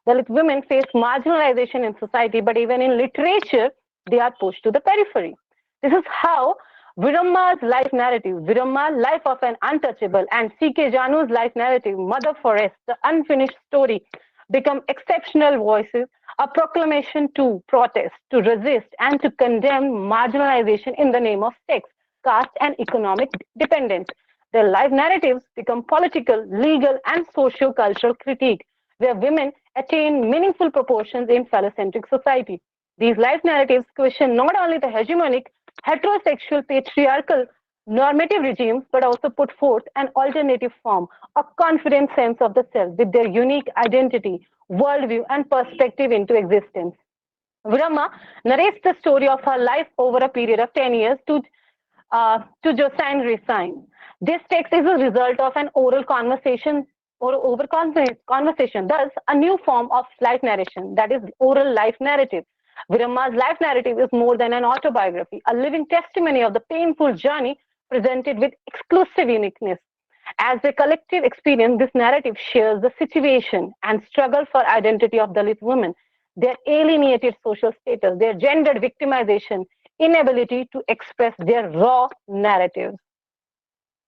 Dalit women face marginalization in society, but even in literature, they are pushed to the periphery. This is how Viramma's life narrative, Viramma, Life of an Untouchable, and C.K. Janu's life narrative, Mother Forest, The Unfinished Story, become exceptional voices, a proclamation to protest, to resist, and to condemn marginalization in the name of sex, caste, and economic dependence. Their life narratives become political, legal, and socio-cultural critique, where women attain meaningful proportions in phallocentric society. These life narratives question not only the hegemonic heterosexual patriarchal normative regimes, but also put forth an alternative form, a confident sense of the self with their unique identity, worldview, and perspective into existence. Viramma narrates the story of her life over a period of 10 years to Josiane Resign. This text is a result of an oral conversation or over conversation, thus a new form of life narration, that is oral life narrative. Viramma's life narrative is more than an autobiography, a living testimony of the painful journey presented with exclusive uniqueness. As a collective experience, this narrative shares the situation and struggle for identity of Dalit women, their alienated social status, their gendered victimization, inability to express their raw narratives.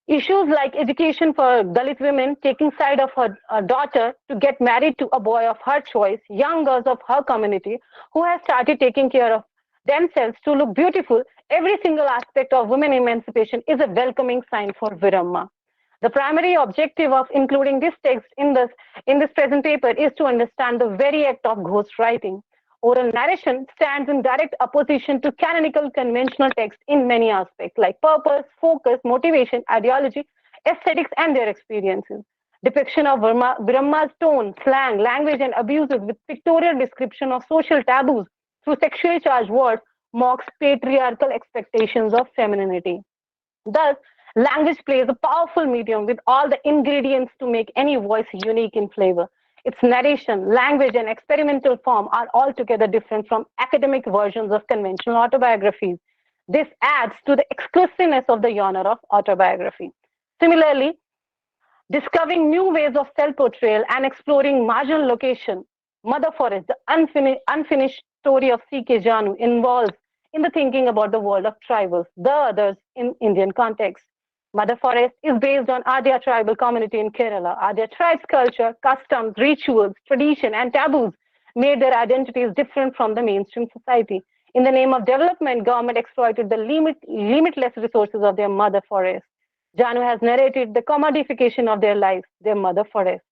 Issues like education for Dalit women, taking side of her daughter to get married to a boy of her choice, young girls of her community who have started taking care of themselves to look beautiful, every single aspect of women emancipation is a welcoming sign for Viramma. The primary objective of including this text in this present paper is to understand the very act of ghostwriting. Oral narration stands in direct opposition to canonical conventional text in many aspects, like purpose, focus, motivation, ideology, aesthetics, and their experiences. Depiction of Viramma's tone, slang, language, and abuses with pictorial description of social taboos through sexually charged words mocks patriarchal expectations of femininity. Thus, language plays a powerful medium with all the ingredients to make any voice unique in flavor. Its narration, language, and experimental form are altogether different from academic versions of conventional autobiographies. This adds to the exclusiveness of the genre of autobiography. Similarly, discovering new ways of self-portrayal and exploring marginal location, Mother Forest, the unfinished story of C.K. Janu, involves in the thinking about the world of tribals, the others in Indian context. Mother Forest is based on Adya tribal community in Kerala. Adya tribes' culture, customs, rituals, tradition, and taboos made their identities different from the mainstream society. In the name of development, government exploited the limitless resources of their mother forest. Janu has narrated the commodification of their lives, their mother forest.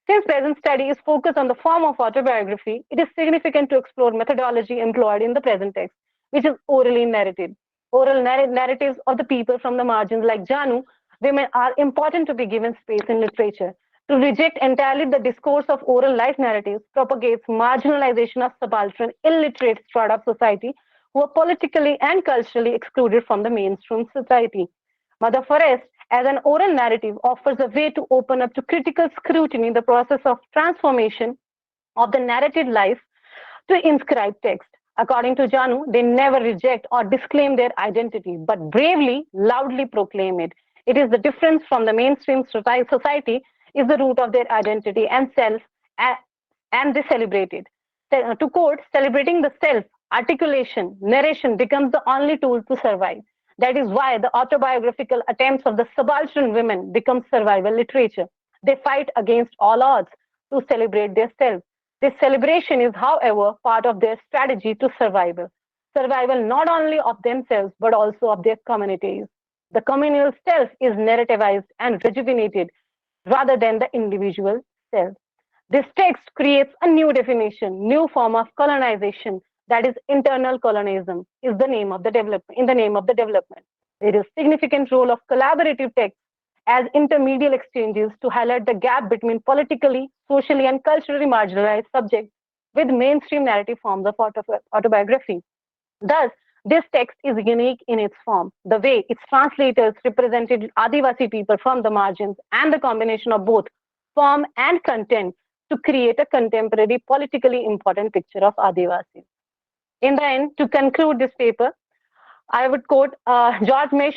Since present study is focused on the form of autobiography, it is significant to explore methodology employed in the present text, which is orally narrated. Oral narratives of the people from the margins like Janu, women are important to be given space in literature. To reject entirely the discourse of oral life narratives propagates marginalization of subaltern, illiterate strata of society who are politically and culturally excluded from the mainstream society. Mother Forest, as an oral narrative, offers a way to open up to critical scrutiny in the process of transformation of the narrated life to inscribe text. According to Janu, they never reject or disclaim their identity, but bravely, loudly proclaim it. It is the difference from the mainstream society is the root of their identity and self, and they celebrate it. To quote, celebrating the self, articulation, narration becomes the only tool to survive. That is why the autobiographical attempts of the subaltern women become survival literature. They fight against all odds to celebrate their self. This celebration is, however, part of their strategy to survival. Survival not only of themselves, but also of their communities. The communal self is narrativized and rejuvenated rather than the individual self. This text creates a new definition, new form of colonization, that is internal colonialism, is the name of the development, in the name of the development. There is significant role of collaborative text as intermediate exchanges to highlight the gap between politically, socially, and culturally marginalized subjects with mainstream narrative forms of autobiography. Thus, this text is unique in its form, the way its translators represented Adivasi people from the margins, and the combination of both form and content to create a contemporary, politically important picture of Adivasis. In the end, to conclude this paper, I would quote George Mish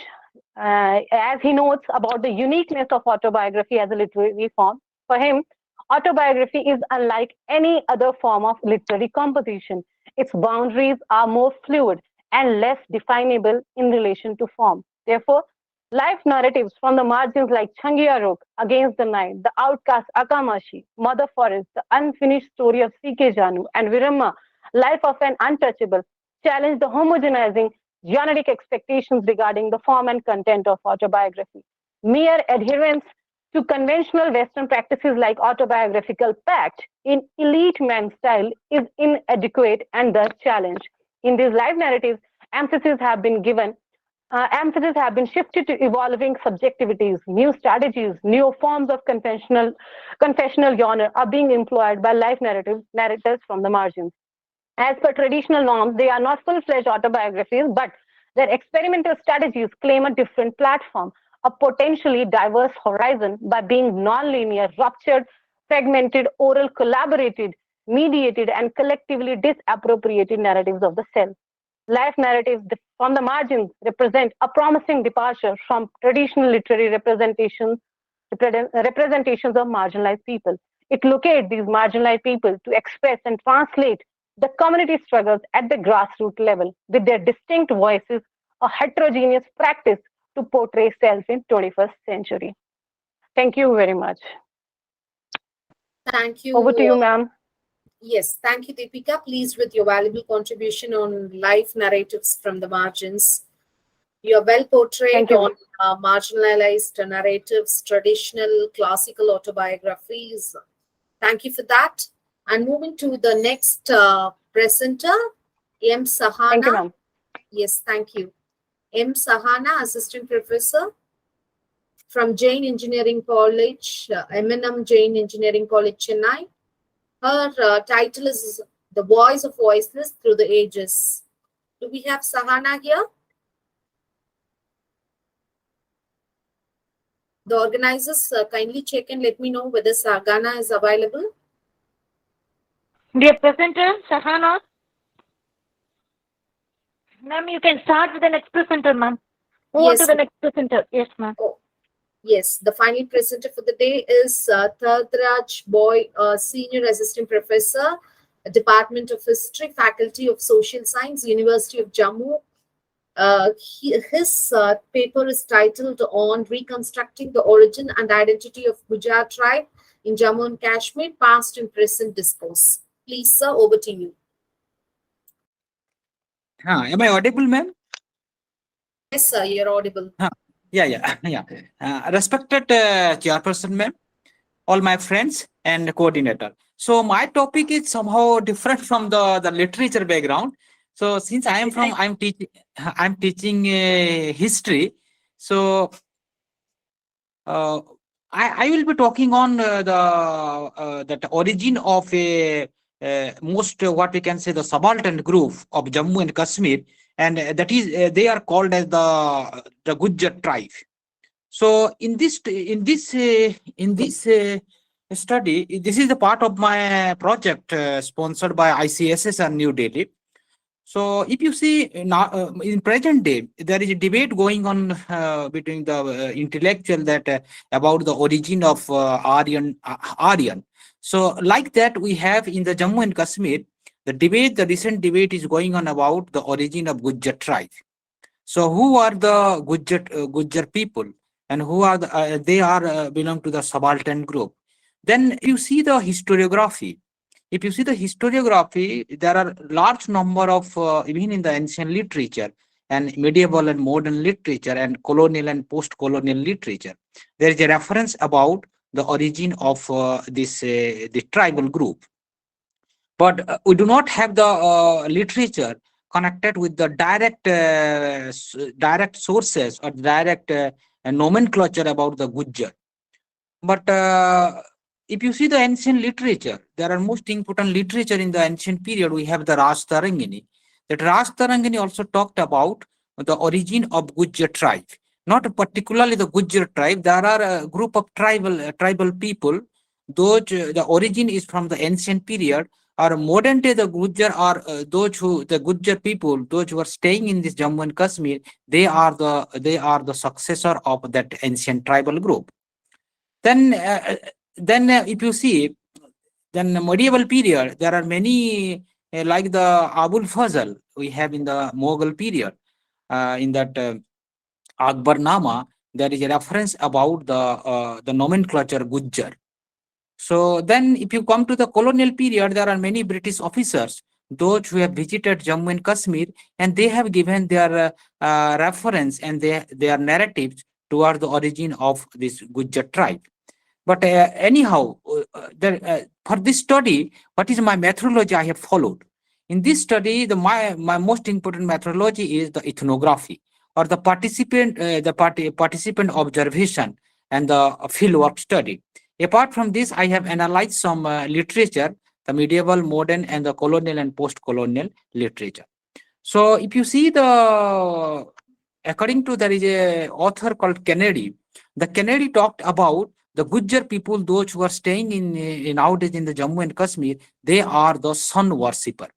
as he notes about the uniqueness of autobiography as a literary form. For him, autobiography is unlike any other form of literary composition. Its boundaries are more fluid and less definable in relation to form. Therefore, life narratives from the margins like Changiya Rok, Against the Night, The Outcast Akamashi, Mother Forest, The Unfinished Story of C.K. Janu, and Viramma, Life of an Untouchable, challenge the homogenizing genetic expectations regarding the form and content of autobiography. Mere adherence to conventional Western practices like autobiographical pact in elite man style is inadequate and thus challenged. In these life narratives, emphasis have been shifted to evolving subjectivities, new strategies, new forms of confessional genre are being employed by life narrators from the margins. As per traditional norms, they are not full-fledged autobiographies, but their experimental strategies claim a different platform, a potentially diverse horizon by being non-linear, ruptured, fragmented, oral, collaborated, mediated, and collectively disappropriated narratives of the self. Life narratives from the margins represent a promising departure from traditional literary representations of marginalized people. It locates these marginalized people to express and translate the community struggles at the grassroots level with their distinct voices, a heterogeneous practice to portray self in 21st century. Thank you very much. Thank you. Over to you, ma'am. Yes, thank you, Deepika. Pleased with your valuable contribution on life narratives from the margins. You are well portrayed on marginalized narratives, traditional classical autobiographies. Thank you for that. And moving to the next presenter, M. Sahana. Thank you, ma'am. Yes, thank you. M. Sahana, Assistant Professor from Jain Engineering College, M&M Jain Engineering College, Chennai. Her title is The Voice of Voiceless Through the Ages. Do we have Sahana here? The organizers kindly check and let me know whether Sahana is available. Dear presenter, Sahana. Ma'am, you can start with the next presenter, ma'am. Move on to the next presenter. Yes, ma'am. Oh, yes, the final presenter for the day is Thardraj Boy, Senior Assistant Professor, Department of History, Faculty of Social Science, University of Jammu. His paper is titled on Reconstructing the Origin and Identity of Gujar Tribe in Jammu and Kashmir, Past and Present Discourse. Please, sir, over to you. Am I audible, ma'am? Yes, sir, you're audible. Yeah. Respected chairperson, ma'am, all my friends and coordinator. So my topic is somehow different from the literature background. So since I'm teaching history. So I will be talking on that origin of a most what we can say the subaltern group of Jammu and Kashmir, and that is they are called as the Gujjar tribe. So in this study, this is the part of my project sponsored by ICSSR New Delhi. So if you see now in present day, there is a debate going on between the intellectual that about the origin of Aryan. So like that we have in the Jammu and Kashmir, the recent debate is going on about the origin of Gujjar tribe. So who are the Gujjar people, and who are they are belong to the subaltern group. Then you see the historiography. If you see the historiography, there are large number of even in the ancient literature and medieval and modern literature and colonial and post-colonial literature, there is a reference about the origin of the tribal group. But we do not have the literature connected with the direct sources or direct nomenclature about the Gujjar. But if you see the ancient literature, there are most important literature in the ancient period. We have the Raj Tarangini. That Raj Tarangini also talked about the origin of Gujjar tribe. Not particularly the Gujjar tribe. There are a group of tribal people. Those the origin is from the ancient period. Or modern day the Gujjar are the Gujjar people, those who are staying in this Jammu and Kashmir. They are the successor of that ancient tribal group. Then, if you see, then the medieval period, there are many like the Abul Fazl we have in the Mughal period. In that Akbar Nama, there is a reference about the nomenclature Gujjar. So then, if you come to the colonial period, there are many British officers, those who have visited Jammu and Kashmir, and they have given their reference and their narratives toward the origin of this Gujjar tribe. But anyhow, for this study, what is my methodology I have followed? In this study, my most important methodology is the ethnography or the participant observation and the fieldwork study. Apart from this, I have analyzed some literature, the medieval, modern, and the colonial and post-colonial literature. So if you see according to there is a author called Kennedy. The Kennedy talked about the Gujjar people, those who are staying in nowadays in the Jammu and Kashmir, they are the sun worshipper.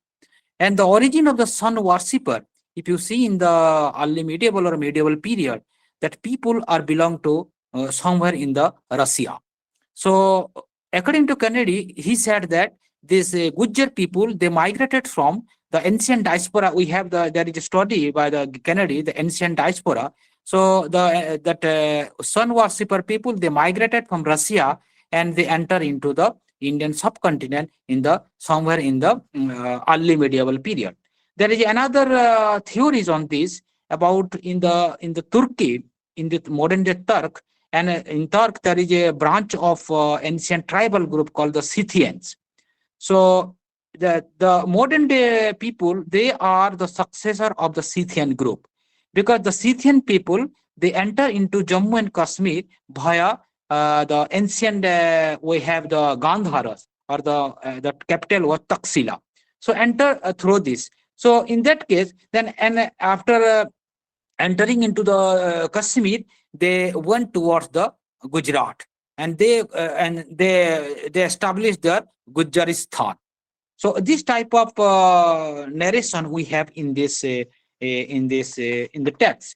And the origin of the sun worshipper, if you see in the early medieval or medieval period, that people are belong to somewhere in the Russia. So according to Kennedy, he said that these Gujjar people, they migrated from the ancient diaspora. We have there is a study by the Kennedy, the ancient diaspora. So that sun worshipper people, they migrated from Russia and they enter into the Indian subcontinent in the somewhere in the early medieval period. There is another theories on this about in the Turkey, in the modern day Turk, and in Turk there is a branch of ancient tribal group called the Scythians. So the modern day people, they are the successor of the Scythian group, because the Scythian people, they enter into Jammu and Kashmir via the ancient we have the Gandharas, or the capital was Taxila. So enter through this. So in that case, then and after entering into the Kashmir, they went towards the Gujarat, and they established their Gujaristan. So this type of narration we have in the text.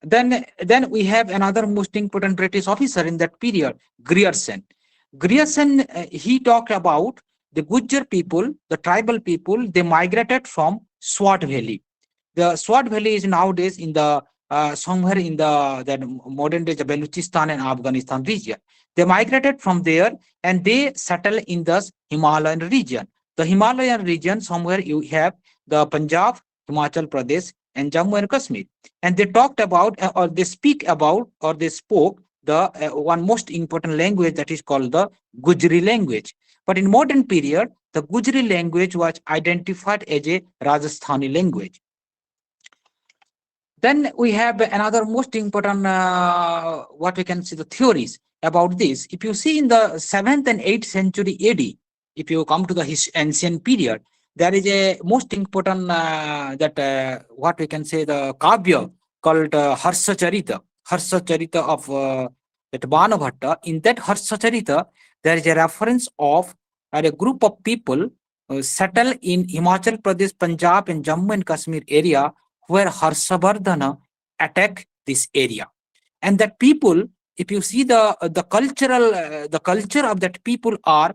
Then we have another most important British officer in that period, Grierson. Grierson, he talked about the Gujar people, the tribal people. They migrated from Swat Valley. The Swat Valley is nowadays in the somewhere in the modern day Balochistan and Afghanistan region. They migrated from there and they settled in the Himalayan region. The Himalayan region, somewhere you have the Punjab, Himachal Pradesh, and Jammu and Kashmir. And they talked about, or they speak about, or they spoke the one most important language, that is called the Gujri language. But in modern period, the Gujri language was identified as a Rajasthani language. Then we have another most important, what we can see, the theories. about this. If you see in the 7th and 8th century AD, if you come to the ancient period, there is a most important that what we can say the kavya called Harsha Charita of that Banabhatta. In that Harsha Charita, there is a reference of a group of people settle in Himachal Pradesh, Punjab, and Jammu and Kashmir area where Harshavardhana attacked this area. And that people, if you see the culture of that people are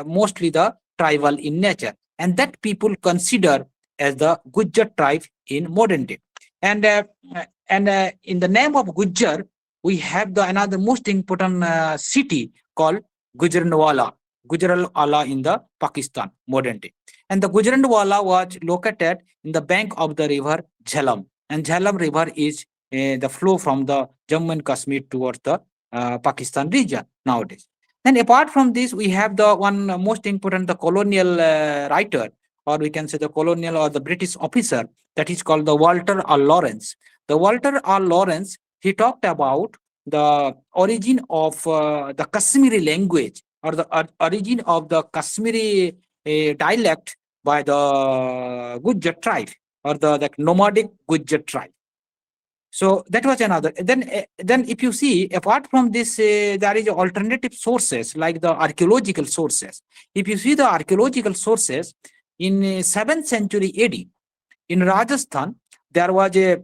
mostly the tribal in nature, and that people consider as the Gujjar tribe in modern day. And in the name of Gujjar, we have the another most important city called Gujranwala in the Pakistan modern day. And the Gujranwala was located in the bank of the river Jhelum, and Jhelum river is the flow from the Jammu and Kashmir towards the Pakistan region nowadays. Then apart from this, we have the one most important, the colonial writer, or we can say the colonial or the British officer, that is called the Walter R. Lawrence. The Walter R. Lawrence, he talked about the origin of the Kashmiri language, or the origin of the Kashmiri dialect by the Gujjar tribe, or the nomadic Gujjar tribe. So that was another. Then if you see, apart from this, there is alternative sources like the archaeological sources. If you see the archaeological sources in 7th century AD in Rajasthan, there was a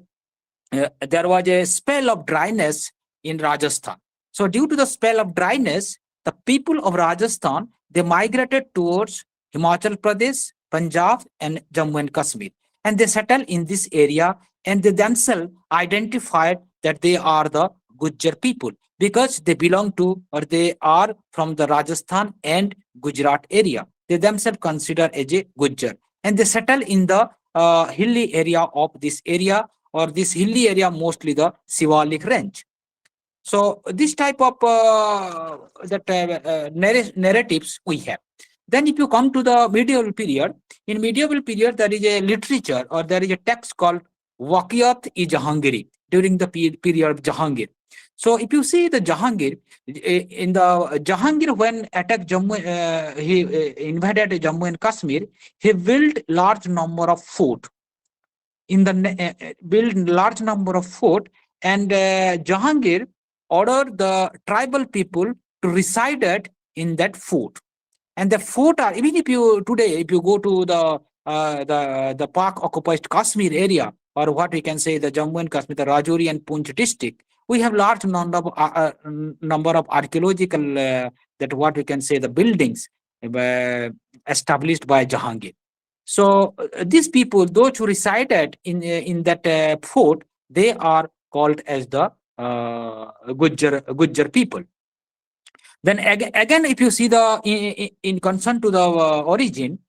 spell of dryness in Rajasthan. So due to the spell of dryness, the people of Rajasthan, they migrated towards Himachal Pradesh, Punjab, and Jammu and Kashmir, and they settled in this area, and they themselves identified that they are the Gujjar people because they belong to, or they are from the Rajasthan and Gujarat area. They themselves consider as a Gujjar, and they settle in the hilly area of this area, or this hilly area, mostly the Sivalik range. So this type of narratives we have. Then if you come to the medieval period, in medieval period there is a literature, or there is a text called Waqiyat-i-Jahangiri during the period of Jahangir. So if you see the Jahangir, in the Jahangir, when attacked Jammu, he invaded Jammu and Kashmir, he built large number of fort. Built large number of fort, and Jahangir ordered the tribal people to reside in that fort. And the fort are, even if you today, if you go to the Pak occupied Kashmir area, or what we can say the Jammu and Kashmir, the Rajouri and Poonch district, we have large number of archaeological that what we can say the buildings established by Jahangir. So these people, those who resided in that fort, they are called as the Gujjar people. Then again, if you see the in concern to the origin,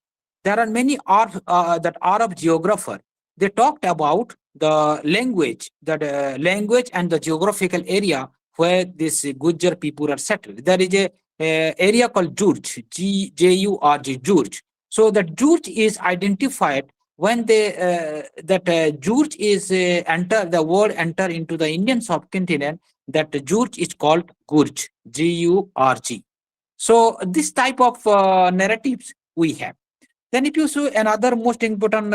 there are many Arab geographer. They talked about the language, language and the geographical area where these Gujjar people are settled. There is a area called Jurj, Jurj, Jurj. So that Jurj is identified when Jurj is the word enter into the Indian subcontinent. That Jurj is called Gurj, Gurg. So this type of narratives we have. Then if you see another most important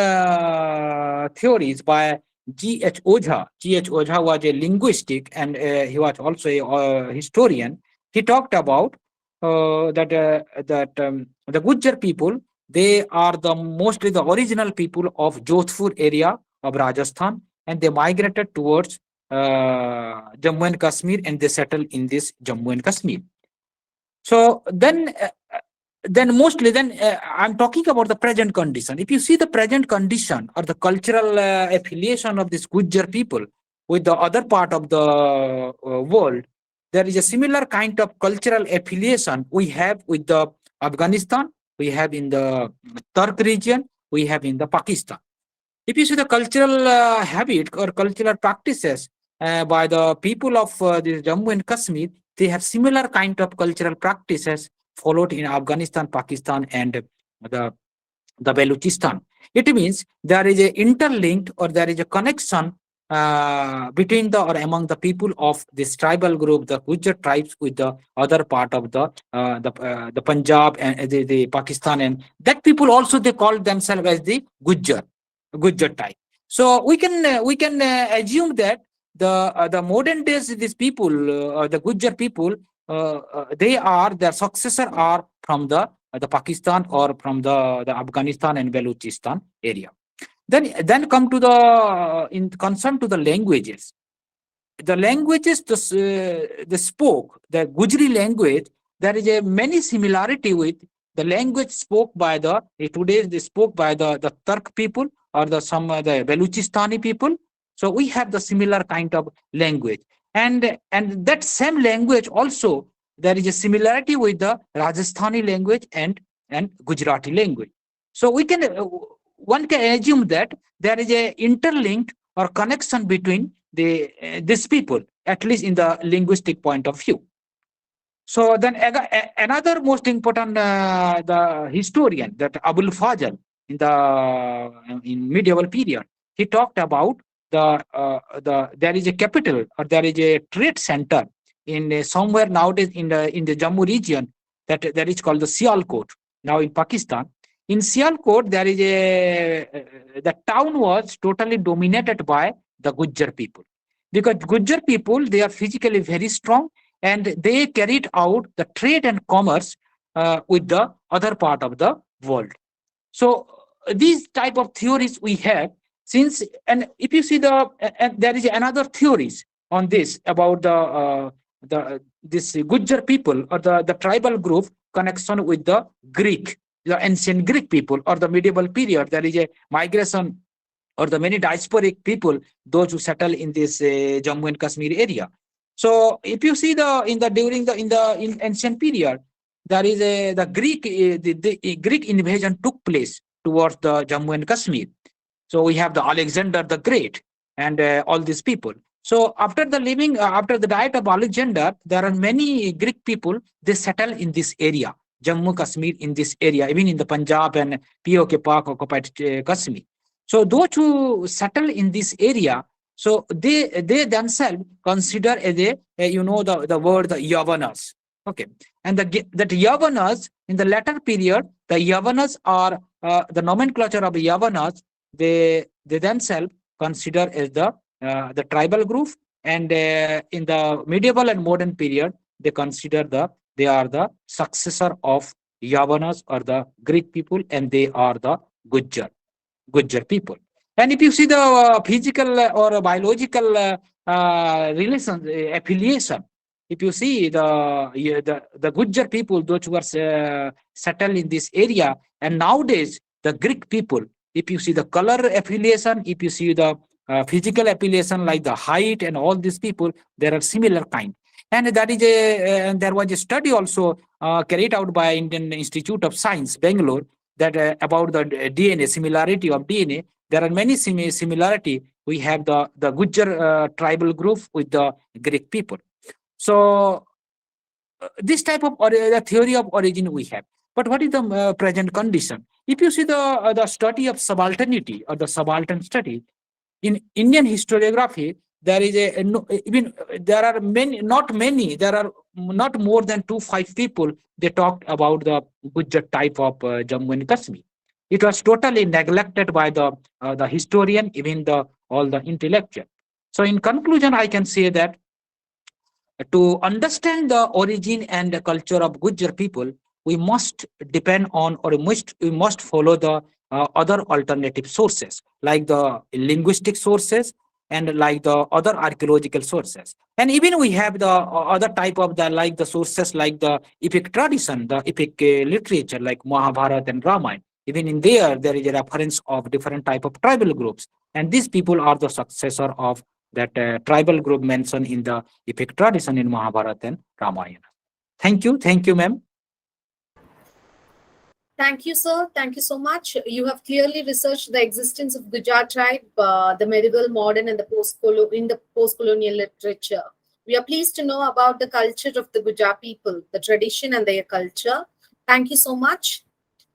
theories by G.H. Ojha. G.H. Ojha was a linguistic, and he was also a historian. He talked about the Gujjar people, they are mostly the original people of Jodhpur area of Rajasthan, and they migrated towards Jammu and Kashmir, and they settled in this Jammu and Kashmir. So then mostly I'm talking about the present condition. If you see the present condition or the cultural affiliation of this Gujjar people with the other part of the world, there is a similar kind of cultural affiliation we have with the Afghanistan, we have in the Turk region, we have in the Pakistan. If you see the cultural habit or cultural practices by the people of this Jammu and Kashmir, they have similar kind of cultural practices followed in Afghanistan, Pakistan, and the Balochistan. It means there is a interlinked, or there is a connection between the or among the people of this tribal group, the Gujar tribes, with the other part of the Punjab and the Pakistan, and that people also they call themselves as the Gujar type. So we can assume that the modern days these people, the Gujar people, their successor are from the Pakistan or from the Afghanistan and Balochistan area. Then come to the in concern to the languages. The languages the spoke the Gujri language. There is a many similarity with the language spoke by the today they spoke by the Turk people or the Baluchistani people. So we have the similar kind of language, and that same language also there is a similarity with the Rajasthani language and Gujarati language. So we can one can assume that there is a interlinked or connection between these people, at least in the linguistic point of view. So then another most important the historian, that Abul Fazl, in medieval period, he talked about there is a capital or there is a trade center in somewhere nowadays in the Jammu region, that is called the Sialkot, now in Pakistan. In Sialkot, there is the town was totally dominated by the Gujjar people, because Gujjar people, they are physically very strong, and they carried out the trade and commerce with the other part of the world. So these type of theories we have since, and if you see and there is another theories on this about the this Gujjar people or the tribal group connection with the Greek, the ancient Greek people, or the medieval period. There is a migration or the many diasporic people, those who settle in this Jammu and Kashmir area. So if you see in ancient period, there is the Greek invasion took place towards the Jammu and Kashmir. So we have the Alexander the Great and all these people. So after the diet of Alexander, there are many Greek people, they settle in this area, Jammu Kashmir, in this area, even in the Punjab and POK Pak occupied Kashmir. So those who settle in this area, so they themselves consider as the word the Yavanas. Okay, and that Yavanas in the latter period, the Yavanas are the nomenclature of Yavanas. They themselves consider as the tribal group, and in the medieval and modern period, they consider they are the successor of Yavanas or the Greek people, and they are the Gujjar people. And if you see the physical or biological relation, affiliation, if you see the Gujjar people, those who are settled in this area, and nowadays the Greek people, if you see the color affiliation, if you see the physical affiliation like the height and all these people, there are similar kind. And that is and there was a study also carried out by Indian Institute of Science, Bangalore, that about the DNA, similarity of DNA. There are many similarity. We have the Gujjar tribal group with the Greek people. So this type of the theory of origin we have. But what is the present condition? If you see the study of subalternity or the subaltern study in Indian historiography, there is even there are there are not more than 5 people they talked about the Gujjar type of Jammu and Kashmir. It was totally neglected by the historian, even all the intellectual. So in conclusion, I can say that to understand the origin and the culture of Gujjar people, we must depend on, or we must follow the other alternative sources, like the linguistic sources and like the other archaeological sources. And even we have the other type of the sources like the epic tradition, the epic literature like Mahabharata and Ramayana. Even in there is a reference of different type of tribal groups, and these people are the successor of that tribal group mentioned in the epic tradition in Mahabharata and Ramayana. Thank you, ma'am. Thank you, sir. Thank you so much. You have clearly researched the existence of Gujar tribe, the medieval, modern, and the post-colonial literature. We are pleased to know about the culture of the Gujar people, the tradition and their culture. Thank you so much.